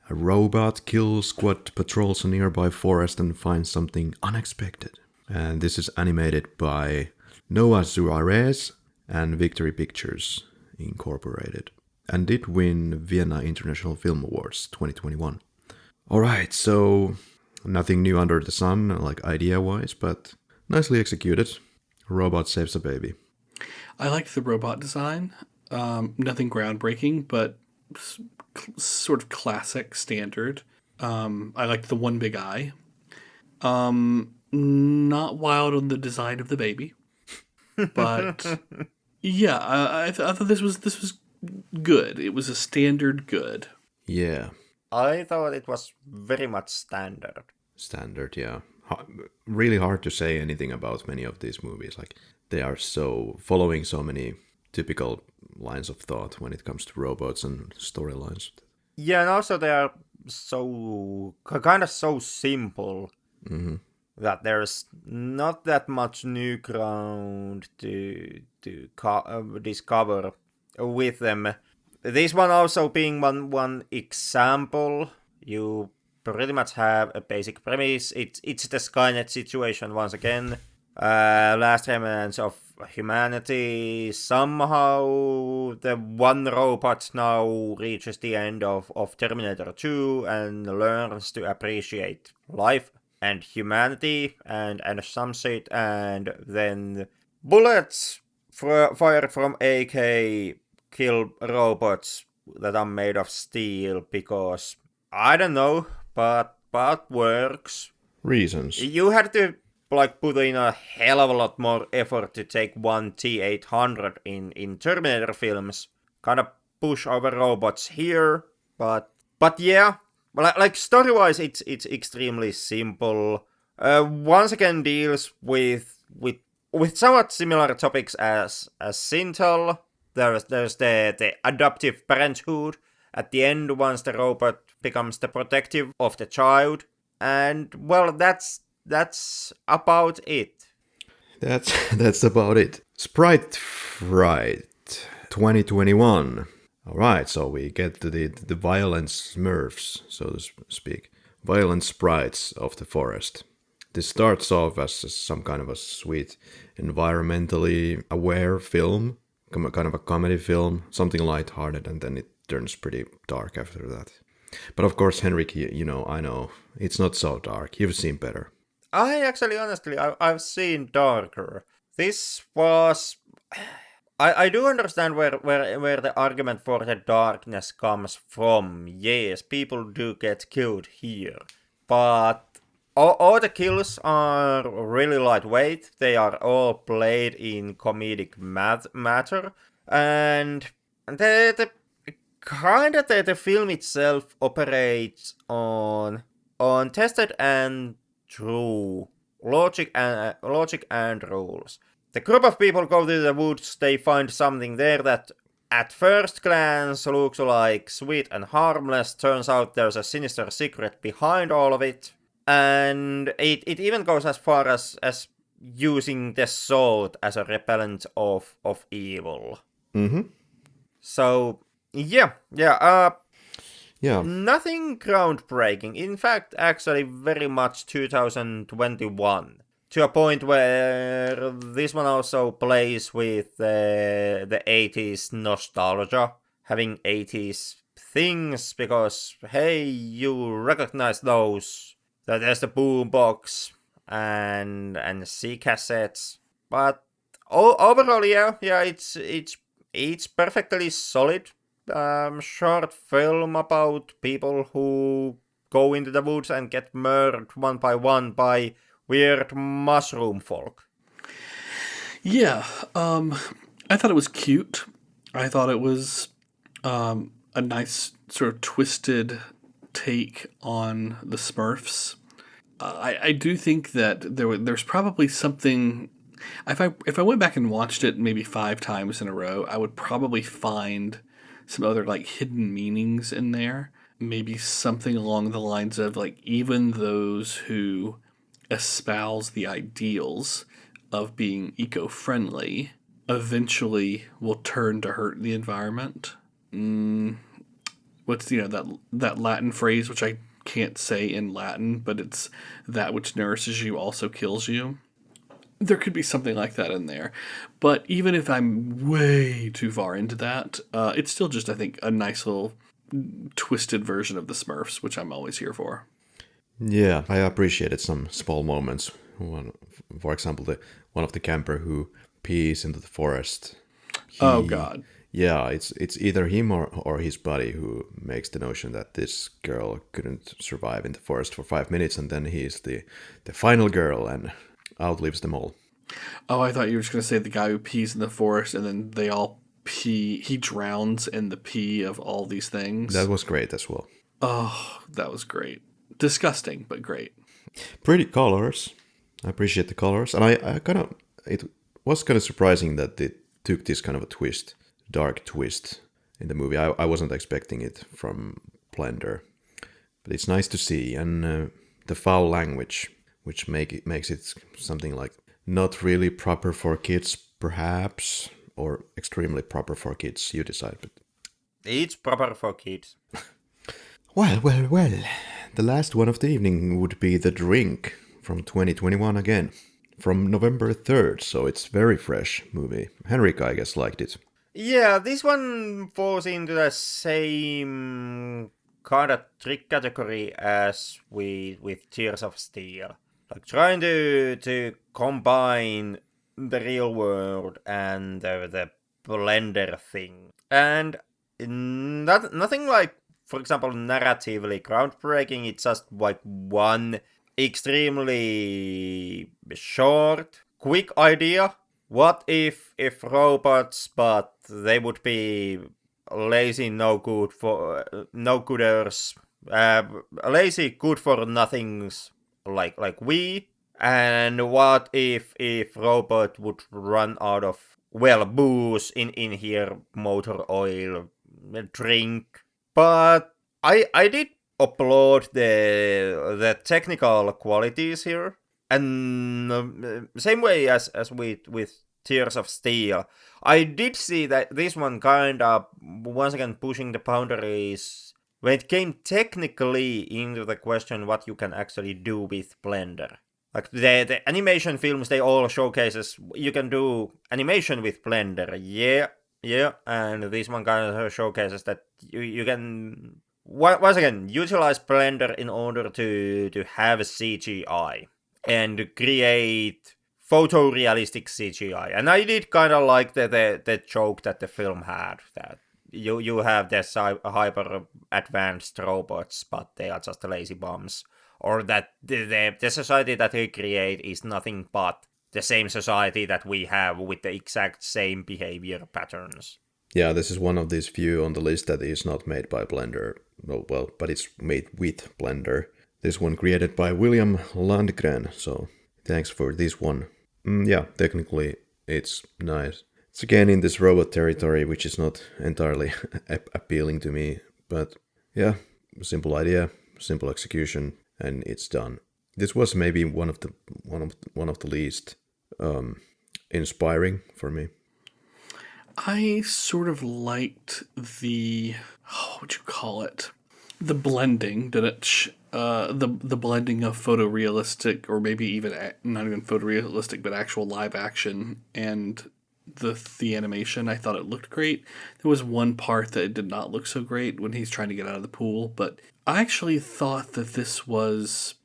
A robot kill squad patrols a nearby forest and finds something unexpected. And this is animated by Noah Suarez and Victory Pictures Incorporated, and did win Vienna International Film Awards 2021. Alright, so nothing new under the sun, like idea-wise, but nicely executed. A robot saves a baby. I liked the robot design. Nothing groundbreaking, but sort of classic, standard. I liked the one big eye. Not wild on the design of the baby, but yeah, I thought this was good. It was a standard good. Yeah. I thought it was very much standard. Standard, yeah. Really hard to say anything about many of these movies. Like, they are so following so many typical lines of thought when it comes to robots and storylines. Yeah, and also they are so kind of so simple that there's not that much new ground to discover with them. This one also being one example, you pretty much have a basic premise. It's the Skynet situation once again. Last remnants of humanity. Somehow the one robot now reaches the end of Terminator 2 and learns to appreciate life and humanity and some shit, and then bullets fired from AK kill robots that are made of steel because, I don't know, but works. Reasons. You had to put in a hell of a lot more effort to take one T-800 in Terminator films, kind of push over robots here, but yeah, like story-wise, it's extremely simple. Once again, deals with somewhat similar topics as Sintel. There's the adoptive parenthood at the end once the robot becomes the protective of the child, and well, that's about it. That's about it. Sprite Fright 2021. Alright, so we get to the Violent Smurfs, so to speak. Violent Sprites of the forest. This starts off as some kind of a sweet, environmentally aware film, kind of a comedy film, something lighthearted, and then it turns pretty dark after that. But of course, Henrik, I know, it's not so dark. You've seen better. Honestly, I've seen darker. This was... I do understand where the argument for the darkness comes from. Yes, people do get killed here. But all the kills are really lightweight. They are all played in comedic matter. And the film itself operates on tested and true logic and rules. The group of people go to the woods, they find something there that at first glance looks like sweet and harmless. Turns out there's a sinister secret behind all of it. And it even goes as far as using the salt as a repellent of evil. Mm-hmm. So, yeah. Nothing groundbreaking. In fact, actually very much 2021. To a point where this one also plays with the 80s nostalgia. Having 80s things because, hey, you recognize those. There's the boombox and C cassettes. But overall, yeah, it's perfectly solid. Short film about people who go into the woods and get murdered one by one by weird mushroom folk. Yeah, I thought it was cute. I thought it was a nice sort of twisted take on the Smurfs. I do think that there's probably something. If I went back and watched it maybe 5 times in a row, I would probably find some other like hidden meanings in there. Maybe something along the lines of like even those who espouse the ideals of being eco-friendly eventually will turn to hurt the environment. What's that Latin phrase which I can't say in Latin, but it's that which nourishes you also kills you. There could be something like that in there. But even if I'm way too far into that, it's still just, I think, a nice little twisted version of the Smurfs, which I'm always here for. Yeah, I appreciated some small moments. For example, one of the camper who pees into the forest. Oh, God. Yeah, it's either him or his buddy who makes the notion that this girl couldn't survive in the forest for 5 minutes, and then he's the final girl and outlives them all. Oh, I thought you were just going to say the guy who pees in the forest and then they all pee. He drowns in the pee of all these things. That was great as well. Oh, that was great. Disgusting, but great. Pretty colors. I appreciate the colors. And it was kind of surprising that they took this kind of a dark twist in the movie. I wasn't expecting it from Blender. But it's nice to see. And the foul language, which makes it something like not really proper for kids, perhaps, or extremely proper for kids, you decide. But it's proper for kids. Well. The last one of the evening would be The Drink from 2021 again, from November 3rd, so it's very fresh movie. Henrik, I guess, liked it. Yeah, this one falls into the same kind of trick category as with Tears of Steel. Like trying to combine the real world and the Blender thing. And nothing like, for example, narratively groundbreaking. It's just like one extremely short, quick idea. What if robots, but they would be lazy, no gooders, lazy, good for nothings, like we. And what if robot would run out of booze in here, motor oil, drink. But I did applaud the technical qualities here, and same way as with Tears of Steel, I did see that this one kind of once again pushing the boundaries when it came technically into the question what you can actually do with Blender. Like the animation films, they all showcases you can do animation with Blender. Yeah, and this one kind of showcases that you can once again utilize Blender in order to have a CGI and create photorealistic CGI. And I did kind of like the joke that the film had, that you have this hyper advanced robots, but they are just lazy bums, or that the society that they create is nothing but the same society that we have with the exact same behavior patterns. Yeah, this is one of these few on the list that is not made by Blender. Well, but it's made with Blender. This one created by William Landgren, so thanks for this one. Yeah, technically it's nice. It's again in this robot territory, which is not entirely appealing to me, but yeah, simple idea, simple execution, and it's done. This was maybe one of the least inspiring for me. I sort of liked the what would you call it? The blending that the blending of photorealistic, or maybe even not even photorealistic, but actual live action and the animation. I thought it looked great. There was one part that did not look so great when he's trying to get out of the pool, but I actually thought that this was,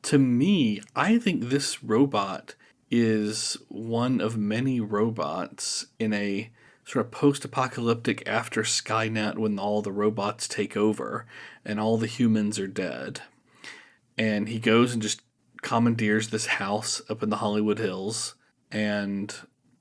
to me, I think this robot is one of many robots in a sort of post-apocalyptic after Skynet, when all the robots take over and all the humans are dead. And he goes and just commandeers this house up in the Hollywood Hills and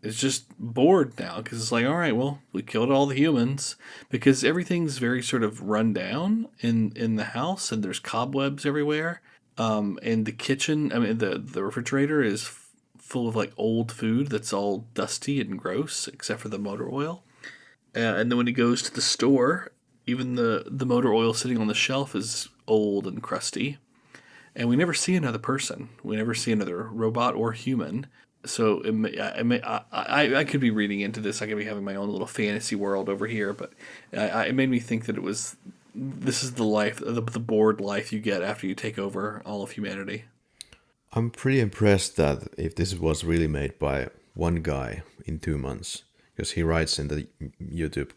is just bored now because it's like, all right, well, we killed all the humans, because everything's very sort of run down in the house, and there's cobwebs everywhere. And the kitchen, I mean, the refrigerator is full of like old food that's all dusty and gross, except for the motor oil. And then when he goes to the store, even the motor oil sitting on the shelf is old and crusty. And we never see another person. We never see another robot or human. So I could be reading into this. I could be having my own little fantasy world over here. But it made me think that this is the life, the bored life you get after you take over all of humanity. I'm pretty impressed that if this was really made by one guy in 2 months, because he writes in the YouTube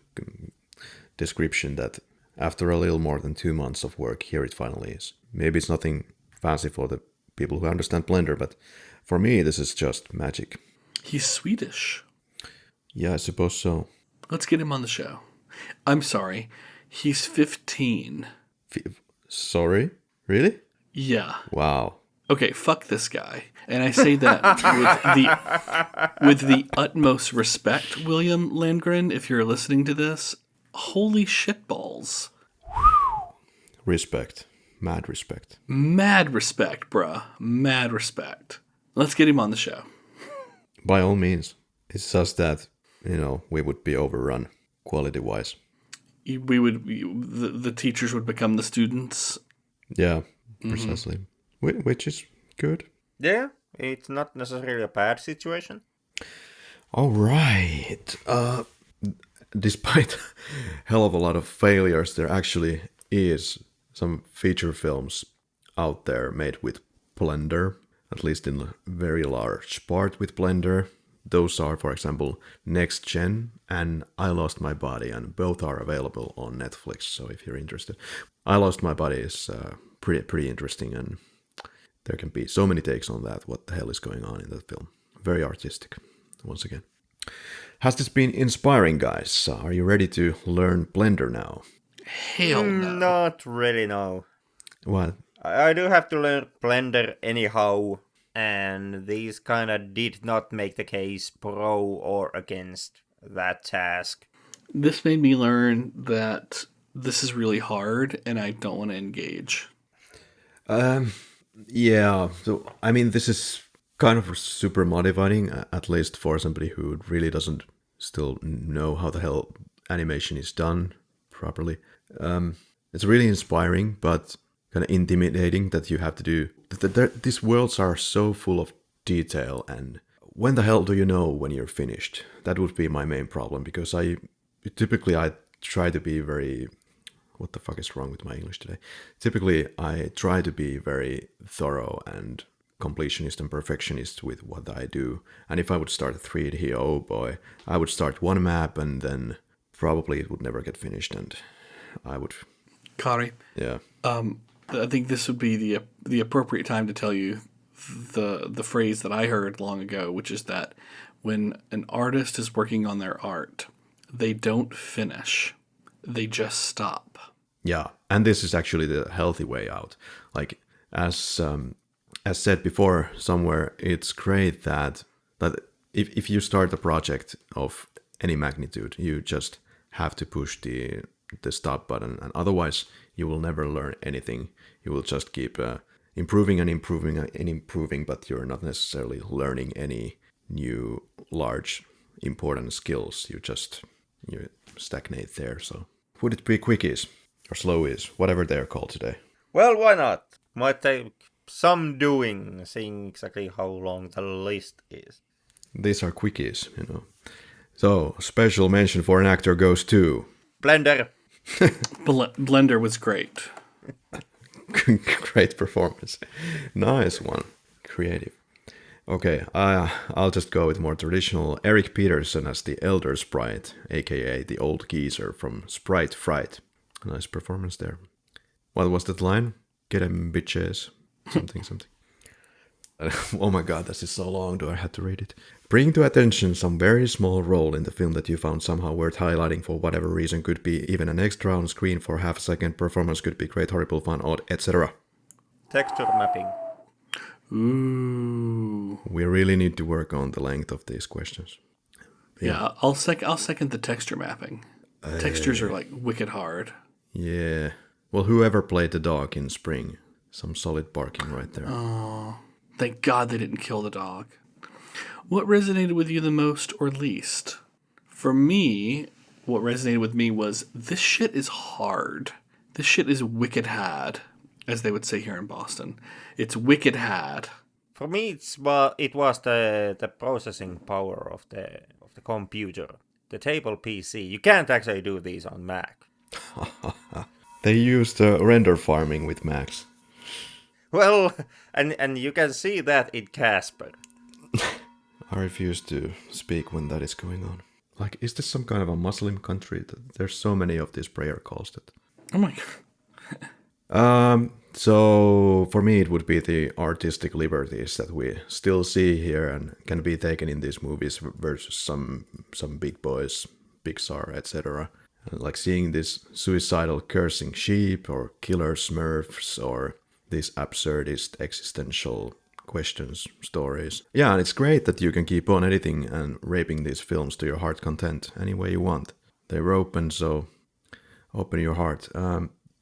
description that after a little more than 2 months of work, here it finally is. Maybe it's nothing fancy for the people who understand Blender, but for me, this is just magic. He's Swedish. Yeah, I suppose so. Let's get him on the show. I'm sorry. He's 15. Sorry? Really? Yeah. Wow. Okay, fuck this guy. And I say that with the utmost respect, William Landgren, if you're listening to this. Holy shitballs. Respect. Mad respect. Mad respect, bruh. Mad respect. Let's get him on the show. By all means. It's just that, we would be overrun quality-wise. The teachers would become the students. Yeah, precisely. Which is good. Yeah, it's not necessarily a bad situation. All right. Despite hell of a lot of failures, there actually is some feature films out there made with Blender, at least in a very large part with Blender. Those are, for example, Next Gen and I Lost My Body, and both are available on Netflix, so if you're interested. I Lost My Body is pretty interesting, and there can be so many takes on that, what the hell is going on in that film. Very artistic, once again. Has this been inspiring, guys? Are you ready to learn Blender now? Hell no. Not really, no. What? I do have to learn Blender anyhow, and these kind of did not make the case pro or against that task. This made me learn that this is really hard, and I don't want to engage. Yeah, so, I mean, this is kind of super motivating, at least for somebody who really doesn't still know how the hell animation is done properly. It's really inspiring, but kind of intimidating that you have to do... These worlds are so full of detail, and when the hell do you know when you're finished? That would be my main problem, because I try to be very... What the fuck is wrong with my English today? Typically, I try to be very thorough and completionist and perfectionist with what I do. And if I would start a 3D, oh boy, I would start one map and then probably it would never get finished, and I would... Karri? Yeah. I think this would be the appropriate time to tell you the phrase that I heard long ago, which is that when an artist is working on their art, they don't finish. They just stop. Yeah, and this is actually the healthy way out. Like, as said before somewhere, it's great that if you start a project of any magnitude, you just have to push the stop button, and otherwise you will never learn anything. You will just keep improving and improving and improving, but you're not necessarily learning any new, large, important skills. You stagnate there, so... Would it be quickies or slowies, whatever they're called today? Well, why not? Might take some doing, seeing exactly how long the list is. These are quickies, So, special mention for an actor goes to... Blender. Blender was great. Great performance. Nice one. Creative. Okay, I'll just go with more traditional. Erik Peterson as the Elder Sprite, aka the old geezer from Sprite Fright. Nice performance there. What was that line? Get 'em bitches. Something. Oh my god, this is so long. Do I have to read it? Bring to attention some very small role in the film that you found somehow worth highlighting for whatever reason. Could be even an extra on screen for half a second. Performance could be great, horrible, fun, odd, etc. Texture mapping. Ooh. We really need to work on the length of these questions. Yeah, I'll second the texture mapping. Textures are like wicked hard. Yeah. Well, whoever played the dog in Spring? Some solid barking right there. Oh, thank God they didn't kill the dog. What resonated with you the most or least? For me, what resonated with me was, this shit is hard. This shit is wicked had, as they would say here in Boston. It's wicked had. For me, it was the processing power of the computer. The table PC. You can't actually do these on Mac. They used render farming with Macs. Well, And you can see that in Casper. I refuse to speak when that is going on. Like, is this some kind of a Muslim country? There's so many of these prayer calls that... Oh my god. So for me, it would be the artistic liberties that we still see here and can be taken in these movies versus some big boys, Pixar, etc. Like seeing this suicidal cursing sheep or killer Smurfs or these absurdist existential questions, stories. Yeah, and it's great that you can keep on editing and raping these films to your heart content any way you want. They're open, so open your heart.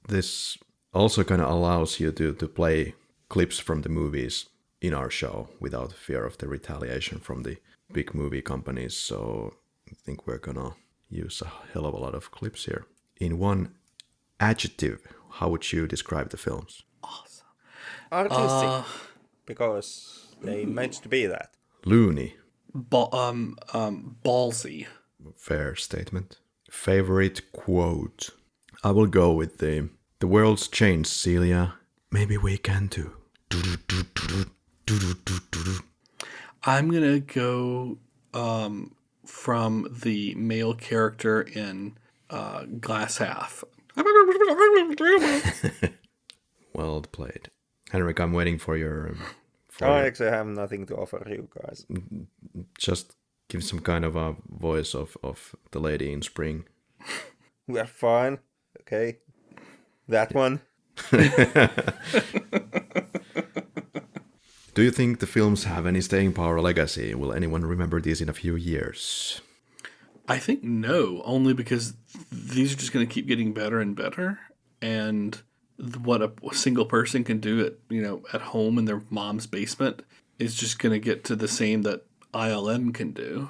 This also kind of allows you to play clips from the movies in our show without fear of the retaliation from the big movie companies. So I think we're gonna use a hell of a lot of clips here. In one adjective, how would you describe the films? Awesome. Artistic. Because they meant to be that. Loony. Ballsy. Fair statement. Favorite quote. I will go with the world's changed, Celia. Maybe we can too. I'm gonna go from the male character in Glass Half. Well played. Henrik, I'm waiting for your... I actually have nothing to offer you guys. Just give some kind of a voice of the lady in spring. We're fine. Okay. That one. Do you think the films have any staying power or legacy? Will anyone remember these in a few years? I think no, only because these are just going to keep getting better and better. And what a single person can do at home in their mom's basement is just going to get to the same that ILM can do.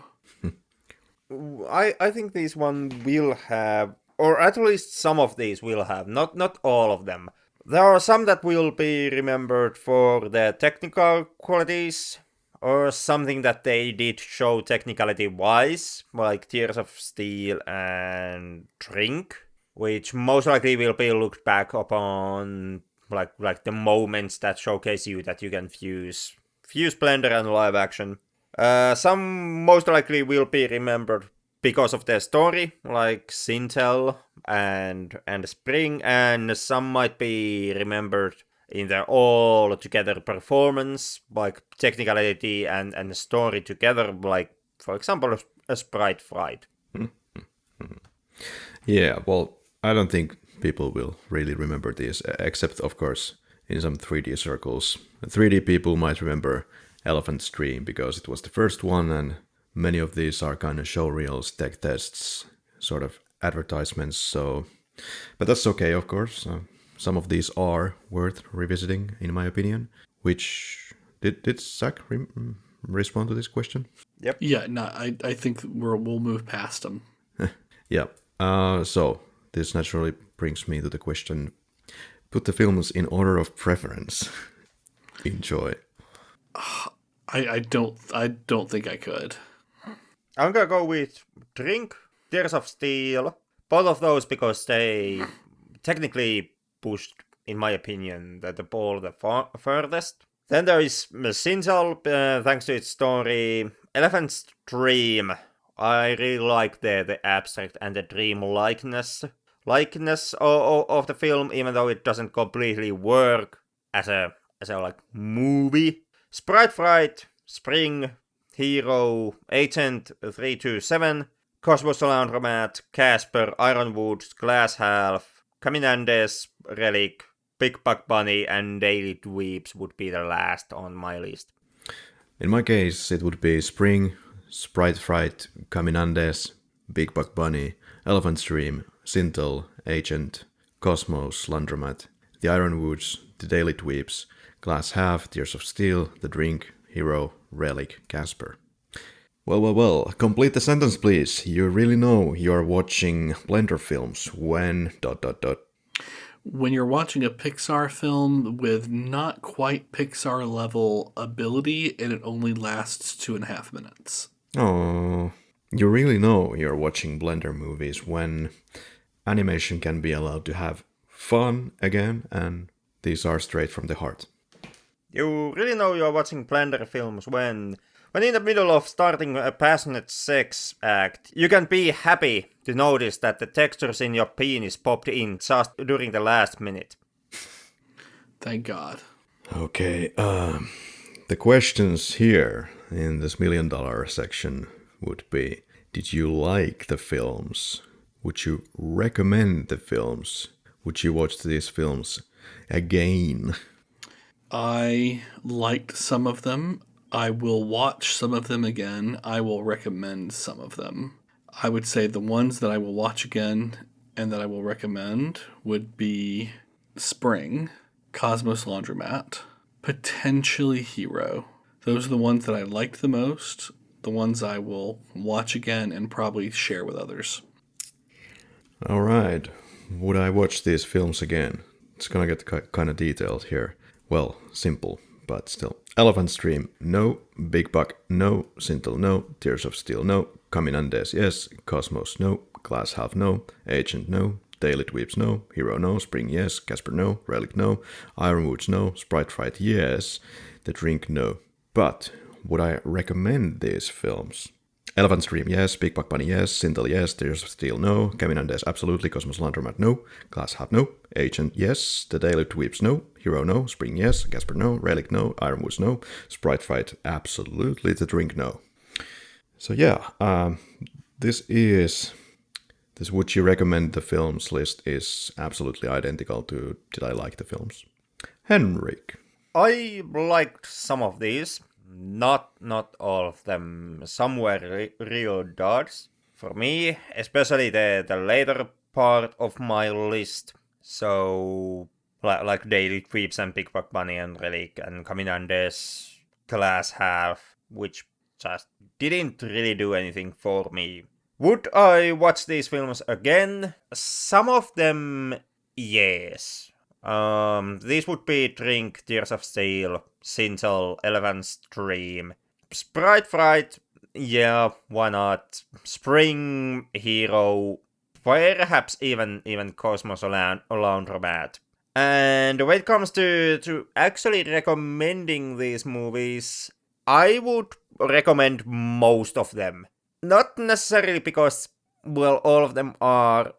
I think these one will have, or at least some of these will have, not all of them. There are some that will be remembered for their technical qualities, or something that they did show technicality-wise, like Tears of Steel and Drink, which most likely will be looked back upon like the moments that showcase you that you can fuse Blender and live action. Some most likely will be remembered because of their story, like Sintel and Spring, and some might be remembered in their all-together performance, like technicality and the story together, like, for example, a Sprite Fright. Yeah, well, I don't think people will really remember this, except, of course, in some 3D circles. 3D people might remember Elephant's Dream because it was the first one, and many of these are kind of showreels, tech tests, sort of advertisements, so... But that's okay, of course. Some of these are worth revisiting, in my opinion. Which... Did Zach respond to this question? Yep. Yeah, no, I think we'll move past them. Yeah. So, this naturally brings me to the question. Put the films in order of preference. Enjoy. I don't think I could. I'm gonna go with Drink, Tears of Steel. Both of those because they technically pushed, in my opinion, the ball the furthest. Then there is Sintel, thanks to its story. Elephant's Dream. I really like the abstract and the dream likeness of the film, even though it doesn't completely work as a like movie. Sprite Fright, Spring, Hero, Agent 327, Cosmos Laundromat, Casper, Ironwood, Glass Half, Caminandes, Relic, Big Buck Bunny, and Daily Dweebs would be the last on my list. In my case, it would be Spring, Sprite Fright, Caminandes, Big Buck Bunny, Elephant's Dream, Sintel, Agent, Cosmos, Laundromat, The Ironwoods, The Daily Dweebs, Glass Half, Tears of Steel, The Drink, Hero, Relic, Casper. Well, complete the sentence please. You really know you're watching Blender films when... When you're watching a Pixar film with not quite Pixar level ability and it only lasts 2.5 minutes. Oh, you really know you're watching Blender movies when animation can be allowed to have fun again, and these are straight from the heart. You really know you're watching Blender films when in the middle of starting a passionate sex act, you can be happy to notice that the textures in your penis popped in just during the last minute. Thank God. Okay, the questions here in this $1 million section would be, did you like the films? Would you recommend the films? Would you watch these films again? I liked some of them. I will watch some of them again. I will recommend some of them. I would say the ones that I will watch again and that I will recommend would be Spring, Cosmos Laundromat, potentially Hero. Those are the ones that I liked the most, the ones I will watch again and probably share with others. All right. Would I watch these films again? It's gonna get kind of detailed here. Well, simple, but still. Elephant's Dream, no. Big Buck, no. Sintel, no. Tears of Steel, no. Caminandes, yes. Cosmos, no. Glass Half, no. Agent, no. Daily Dweebs, no. Hero, no. Spring, yes. Casper, no. Relic, no. Ironwoods, no. Sprite Fright, yes. The Drink, no. But would I recommend these films? Elephant's Dream, yes. Big Buck Bunny, yes. Sintel, yes. Tears of Steel, no. Caminandes, absolutely. Cosmos Laundromat, no. Glass Half, no. Agent, yes. The Daily Dweebs, no. Hero, no. Spring, yes. Casper, no. Relic, no. Ironwoods, no. Sprite Fright, absolutely. The Drink, no. So yeah, this would you recommend the films list is absolutely identical to did I like the films. Henrik. I liked some of these. Not all of them. Some were real duds. For me, especially the later part of my list. So, like Daily Dweebs and Big Buck Bunny and Relic and Caminandes, Glass Half, which just didn't really do anything for me. Would I watch these films again? Some of them, yes. These would be Drink, Tears of Steel, Sintel, Elephant's Dream, Sprite Fright, yeah, why not? Spring, Hero, perhaps even Cosmos Laundromat. And when it comes to actually recommending these movies, I would recommend most of them. Not necessarily because, well, all of them are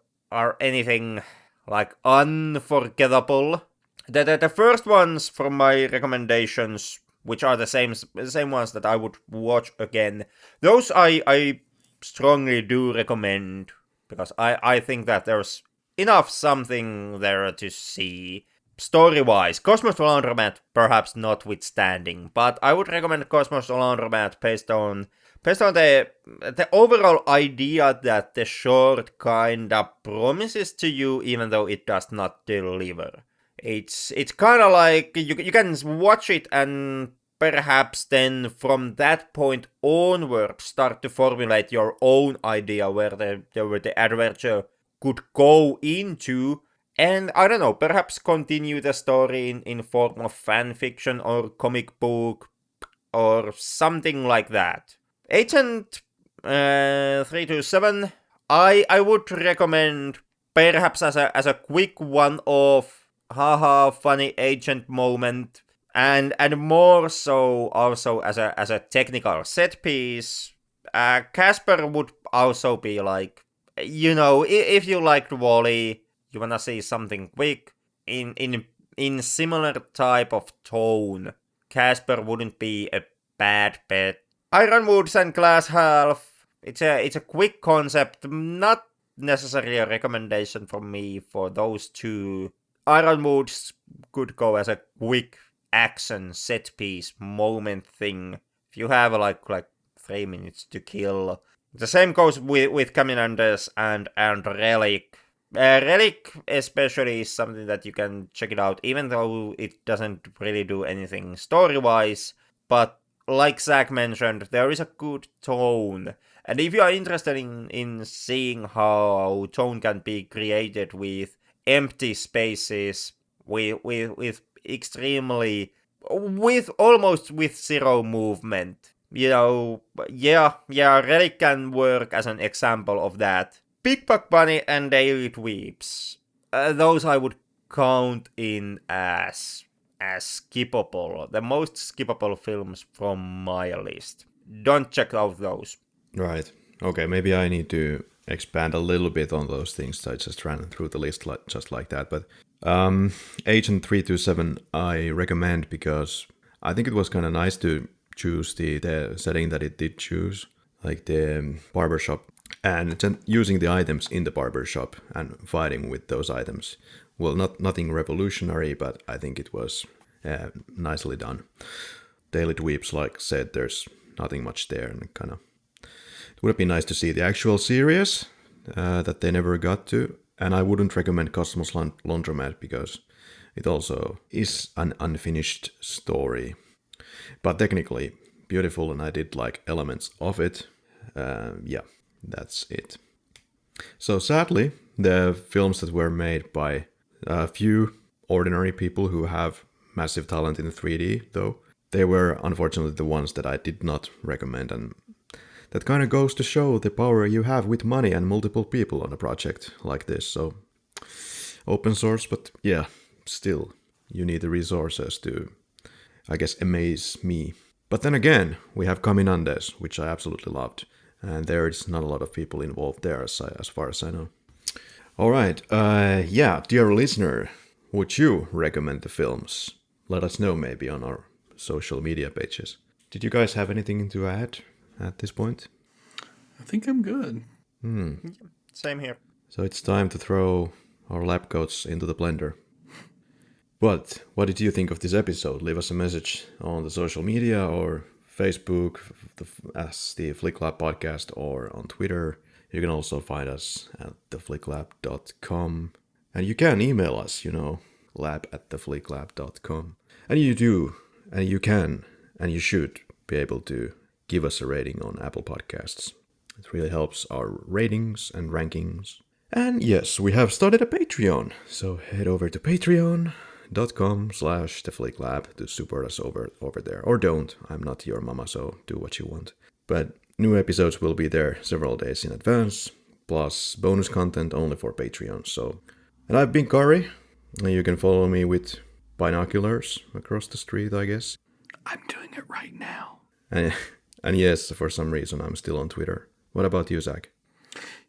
anything like unforgettable. The first ones from my recommendations, which are the same ones that I would watch again, those I strongly do recommend because I think that there's enough something there to see. Story-wise, Cosmos Laundromat perhaps notwithstanding, but I would recommend Cosmos Laundromat based on the overall idea that the short kinda promises to you, even though it does not deliver. It's kind of like you can watch it and perhaps then from that point onward start to formulate your own idea where the adventure could go into. And I don't know, perhaps continue the story in form of fanfiction or comic book or something like that. Agent 327, I would recommend perhaps as a quick one-off, haha, funny agent moment, and more so also as a technical set piece. Casper would also be like, you know, if you liked Wall-E, you wanna see something quick in similar type of tone, Casper wouldn't be a bad bet. Ironwoods and Glass Half, it's a quick concept, not necessarily a recommendation from me for those two. Ironwoods could go as a quick action set piece moment thing. If you have like 3 minutes to kill. The same goes with Caminandes and Relic. Relic especially is something that you can check it out, even though it doesn't really do anything story-wise. But like Zach mentioned, there is a good tone. And if you are interested in seeing how tone can be created with empty spaces, with extremely, with almost with zero movement, you know, yeah, Relic can work as an example of that. Big Buck Bunny and Daily Dweebs. Those I would count in as as skippable, the most skippable films from my list. Don't check out those. Right. Okay, maybe I need to expand a little bit on those things. I just ran through the list just like that. But Agent 327 I recommend because I think it was kind of nice to choose the setting that it did choose, like the barbershop, and using the items in the barbershop and fighting with those items. Well, nothing revolutionary, but I think it was nicely done. Daily Dweebs, like said, there's nothing much there, and kind of it would be nice to see the actual series that they never got to. And I wouldn't recommend Cosmos Laundromat because it also is an unfinished story, but technically beautiful, and I did like elements of it. Yeah, that's it. So sadly, the films that were made by a few ordinary people who have massive talent in 3D, though, they were unfortunately the ones that I did not recommend, and that kind of goes to show the power you have with money and multiple people on a project like this. So, open source, but yeah, still, you need the resources to, I guess, amaze me. But then again, we have Caminandes, which I absolutely loved, and there is not a lot of people involved there as far as I know. All right, yeah, dear listener, would you recommend the films? Let us know maybe on our social media pages. Did you guys have anything to add at this point? I think I'm good. Same here. So it's time to throw our lab coats into the blender. But what did you think of this episode? Leave us a message on the social media or Facebook as the Flick Lab Podcast, or on Twitter. You can also find us at theflicklab.com. And you can email us, lab@theflicklab.com. And you do, and you can, and you should be able to give us a rating on Apple Podcasts. It really helps our ratings and rankings. And yes, we have started a Patreon, so head over to patreon.com/theflicklab to support us over there. Or don't, I'm not your mama, so do what you want. But new episodes will be there several days in advance, plus bonus content only for Patreon. So, and I've been Karri, and you can follow me with binoculars across the street, I guess. I'm doing it right now. And yes, for some reason, I'm still on Twitter. What about you, Zach?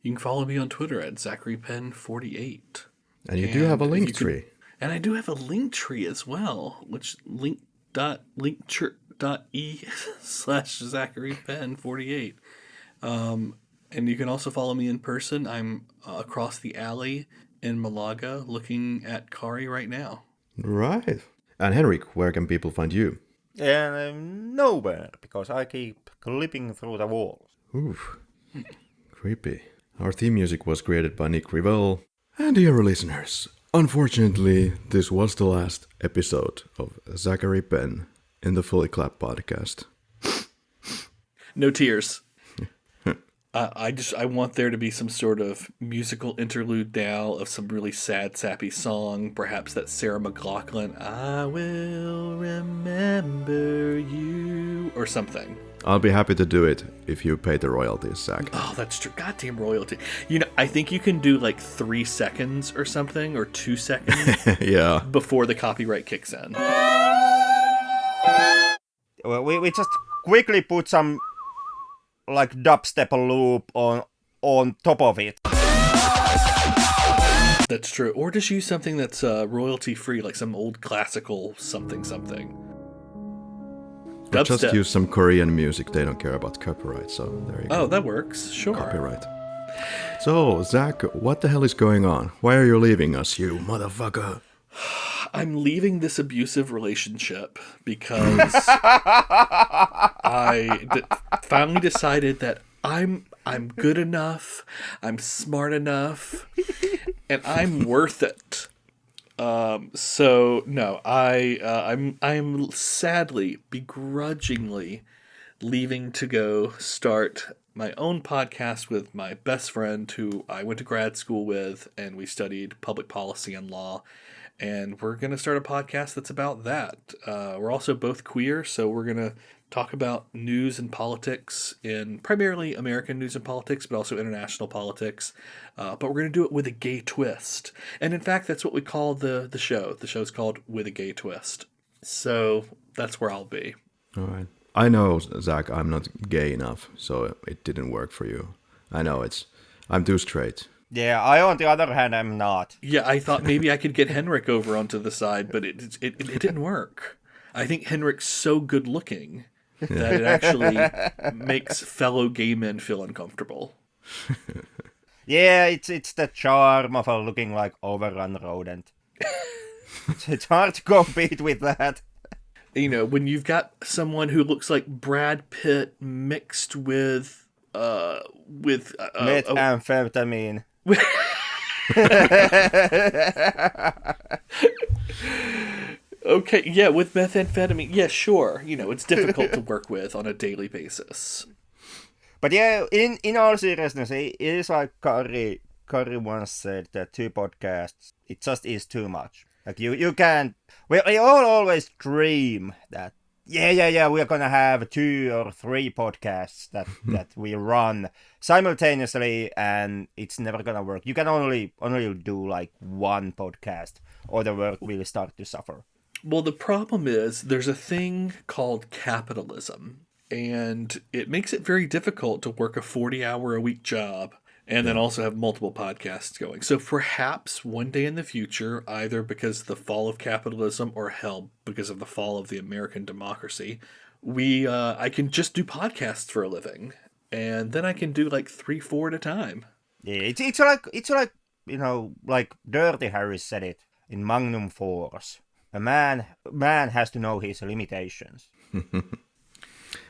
You can follow me on Twitter at Zachary Pen 48. And you do have a link tree. And I do have a link tree as well, which link.e/Zachary Pen 48. And you can also follow me in person. I'm across the alley in Malaga looking at Karri right now. Right. And Henrik, where can people find you? Nowhere, because I keep clipping through the walls. Oof. Creepy. Our theme music was created by Nick Grivell. And dear listeners, unfortunately, this was the last episode of Zachary Pen in the Fully Clap podcast. No tears. I want there to be some sort of musical interlude now of some really sad, sappy song. Perhaps that Sarah McLachlan, I will remember you, or something. I'll be happy to do it if you pay the royalties, Zach. Oh, that's true. Goddamn royalty. I think you can do like 3 seconds or something, or 2 seconds. Yeah. Before the copyright kicks in. Well, we just quickly put some like dubstep loop on top of it. That's true. Or just use something that's royalty free, like some old classical something. Or just use some Korean music. They don't care about copyright, so there you go. Oh, that works. Sure. Copyright. So, Zach, what the hell is going on? Why are you leaving us, you motherfucker? I'm leaving this abusive relationship because I finally decided that I'm good enough, I'm smart enough, and I'm worth it. So no, I'm sadly, begrudgingly leaving to go start my own podcast with my best friend who I went to grad school with, and we studied public policy and law. And we're going to start a podcast that's about that. We're also both queer, so we're going to talk about news and politics, in primarily American news and politics, but also international politics. But we're going to do it with a gay twist. And in fact, that's what we call the show. The show's called With a Gay Twist. So that's where I'll be. All right. I know, Zach, I'm not gay enough, so it didn't work for you. I know I'm too straight. Yeah, I, on the other hand, I'm not. Yeah, I thought maybe I could get Henrik over onto the side, but it didn't work. I think Henrik's so good looking that it actually makes fellow gay men feel uncomfortable. Yeah, it's the charm of looking like overrun rodent. It's hard to compete with that. You know, when you've got someone who looks like Brad Pitt mixed with methamphetamine. Okay, yeah, with methamphetamine, yeah, sure. You know, it's difficult to work with on a daily basis. But yeah, in all seriousness, it is like Karri once said that 2 podcasts, it just is too much. Like you can't. We all always dream that yeah, we are gonna have 2 or 3 podcasts that we run simultaneously, and it's never gonna work. You can only do like 1 podcast, or the work will start to suffer. Well, the problem is there's a thing called capitalism, and it makes it very difficult to work a 40-hour-a-week job and then also have multiple podcasts going. So perhaps one day in the future, either because of the fall of capitalism or hell, because of the fall of the American democracy, I can just do podcasts for a living, and then I can do like 3-4 at a time. Yeah, it's like you know, like Dirty Harry said it in Magnum Force. A man has to know his limitations.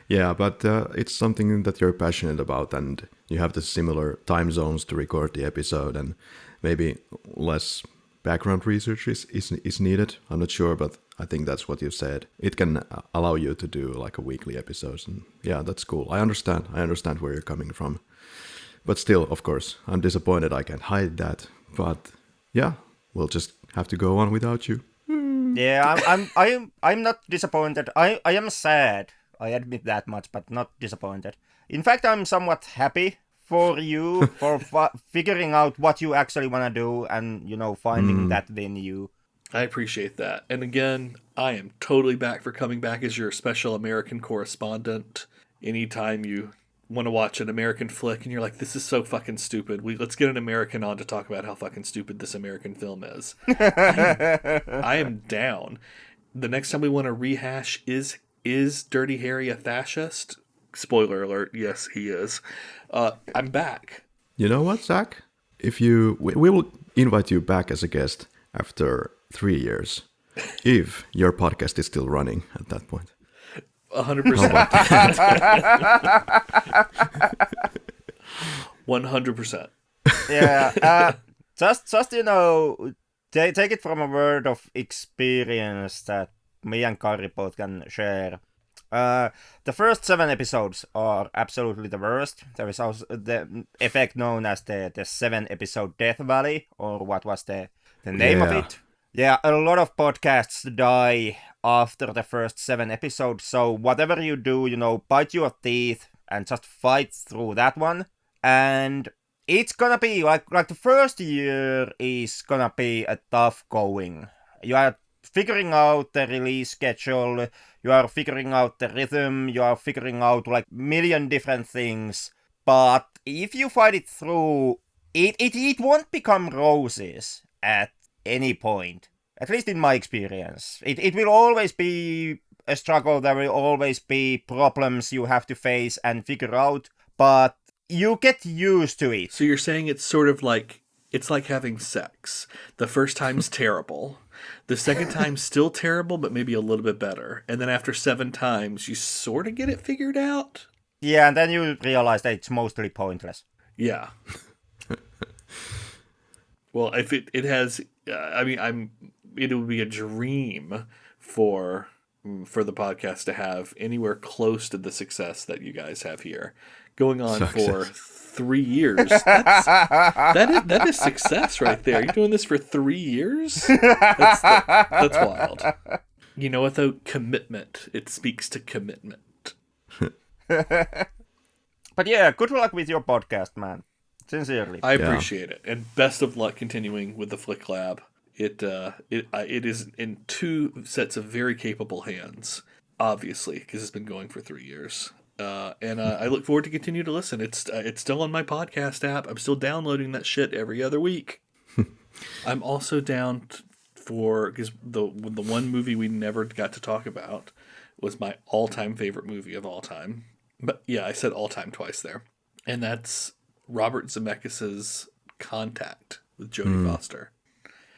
Yeah, but it's something that you're passionate about, and you have the similar time zones to record the episode, and maybe less background research is needed. I'm not sure, but I think that's what you said. It can allow you to do like a weekly episode, and yeah, that's cool. I understand where you're coming from. But still, of course, I'm disappointed I can't hide that. But yeah, we'll just have to go on without you. Yeah, I'm not disappointed. I am sad. I admit that much, but not disappointed. In fact, I'm somewhat happy for you for figuring out what you actually want to do and, you know, finding that venue. I appreciate that. And again, I am totally back for coming back as your special American correspondent. Anytime you want to watch an American flick and you're like, this is so fucking stupid, let's get an American on to talk about how fucking stupid this American film is. I am down. The next time we want to rehash is Dirty Harry a fascist? Spoiler alert, yes, he is. I'm back. You know what, Zach? We will invite you back as a guest after 3 years, if your podcast is still running at that point. 100%. 100%. Yeah, just you know, take it from a word of experience that me and Karri both can share. The first 7 episodes are absolutely the worst. There is also the effect known as the 7-episode Death Valley, or what was the name of it. Yeah, a lot of podcasts die after the first 7 episodes, so whatever you do, you know, bite your teeth and just fight through that one. And it's gonna be like the first year is gonna be a tough going. You are figuring out the release schedule, you are figuring out the rhythm, you are figuring out like million different things. But if you fight it through, it won't become roses at any point. At least in my experience. It will always be a struggle, there will always be problems you have to face and figure out, but you get used to it. So you're saying it's sort of like, it's like having sex. The first time's terrible. The second time's still terrible, but maybe a little bit better. And then after 7 times, you sort of get it figured out. Yeah, and then you realize that it's mostly pointless. Yeah. Well, if it has, it would be a dream for the podcast to have anywhere close to the success that you guys have here. Going on for 3 years. That is success right there. You're doing this for 3 years? That's wild. You know what, though? Commitment. It speaks to commitment. But yeah, good luck with your podcast, man. Sincerely. I appreciate it. And best of luck continuing with the Flick Lab. It is in two sets of very capable hands, obviously, because it's been going for 3 years. And I look forward to continue to listen. It's still on my podcast app. I'm still downloading that shit every other week. I'm also down for, because the one movie we never got to talk about was my all-time favorite movie of all time. But yeah, I said all-time twice there. And that's Robert Zemeckis' Contact with Jodie Foster.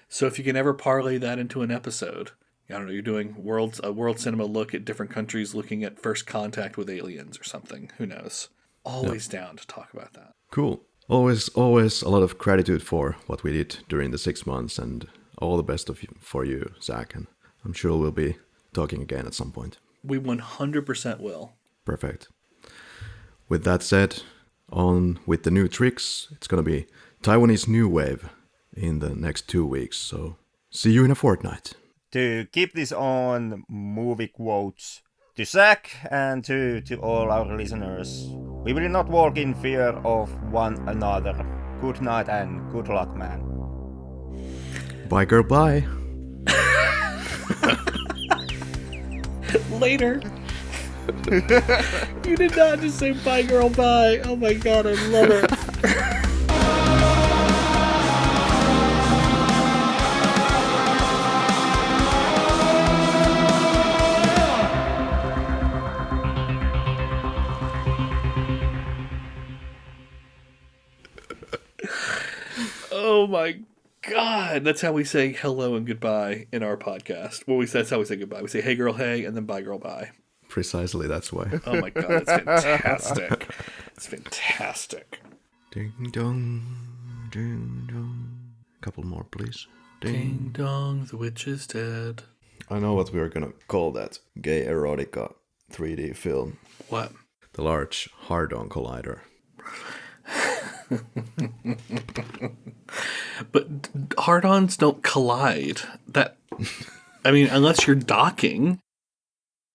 So if you can ever parlay that into an episode, I don't know, you're doing a world cinema look at different countries looking at first contact with aliens or something. Who knows? Always down to talk about that. Cool. Always a lot of gratitude for what we did during the 6 months, and all the best for you, Zach. And I'm sure we'll be talking again at some point. We 100% will. Perfect. With that said, on with the new tricks. It's going to be Taiwanese New Wave in the next 2 weeks. So see you in a fortnight. To keep this on movie quotes, to Zach and to all our listeners, we will not walk in fear of one another. Good night and good luck, man. Bye, girl, bye. Later. You did not just say bye, girl, bye. Oh my god, I love it. Oh my god, that's how we say hello and goodbye in our podcast. That's how we say goodbye. We say hey girl, hey, and then bye girl, bye. Precisely, that's why. Oh my god, that's fantastic. It's fantastic. Ding dong, ding dong. Couple more, please. Ding dong, the witch is dead. I know what we are gonna call that gay erotica 3D film. What? The Large Hard-On Collider. But hard-ons don't collide. I mean, unless you're docking.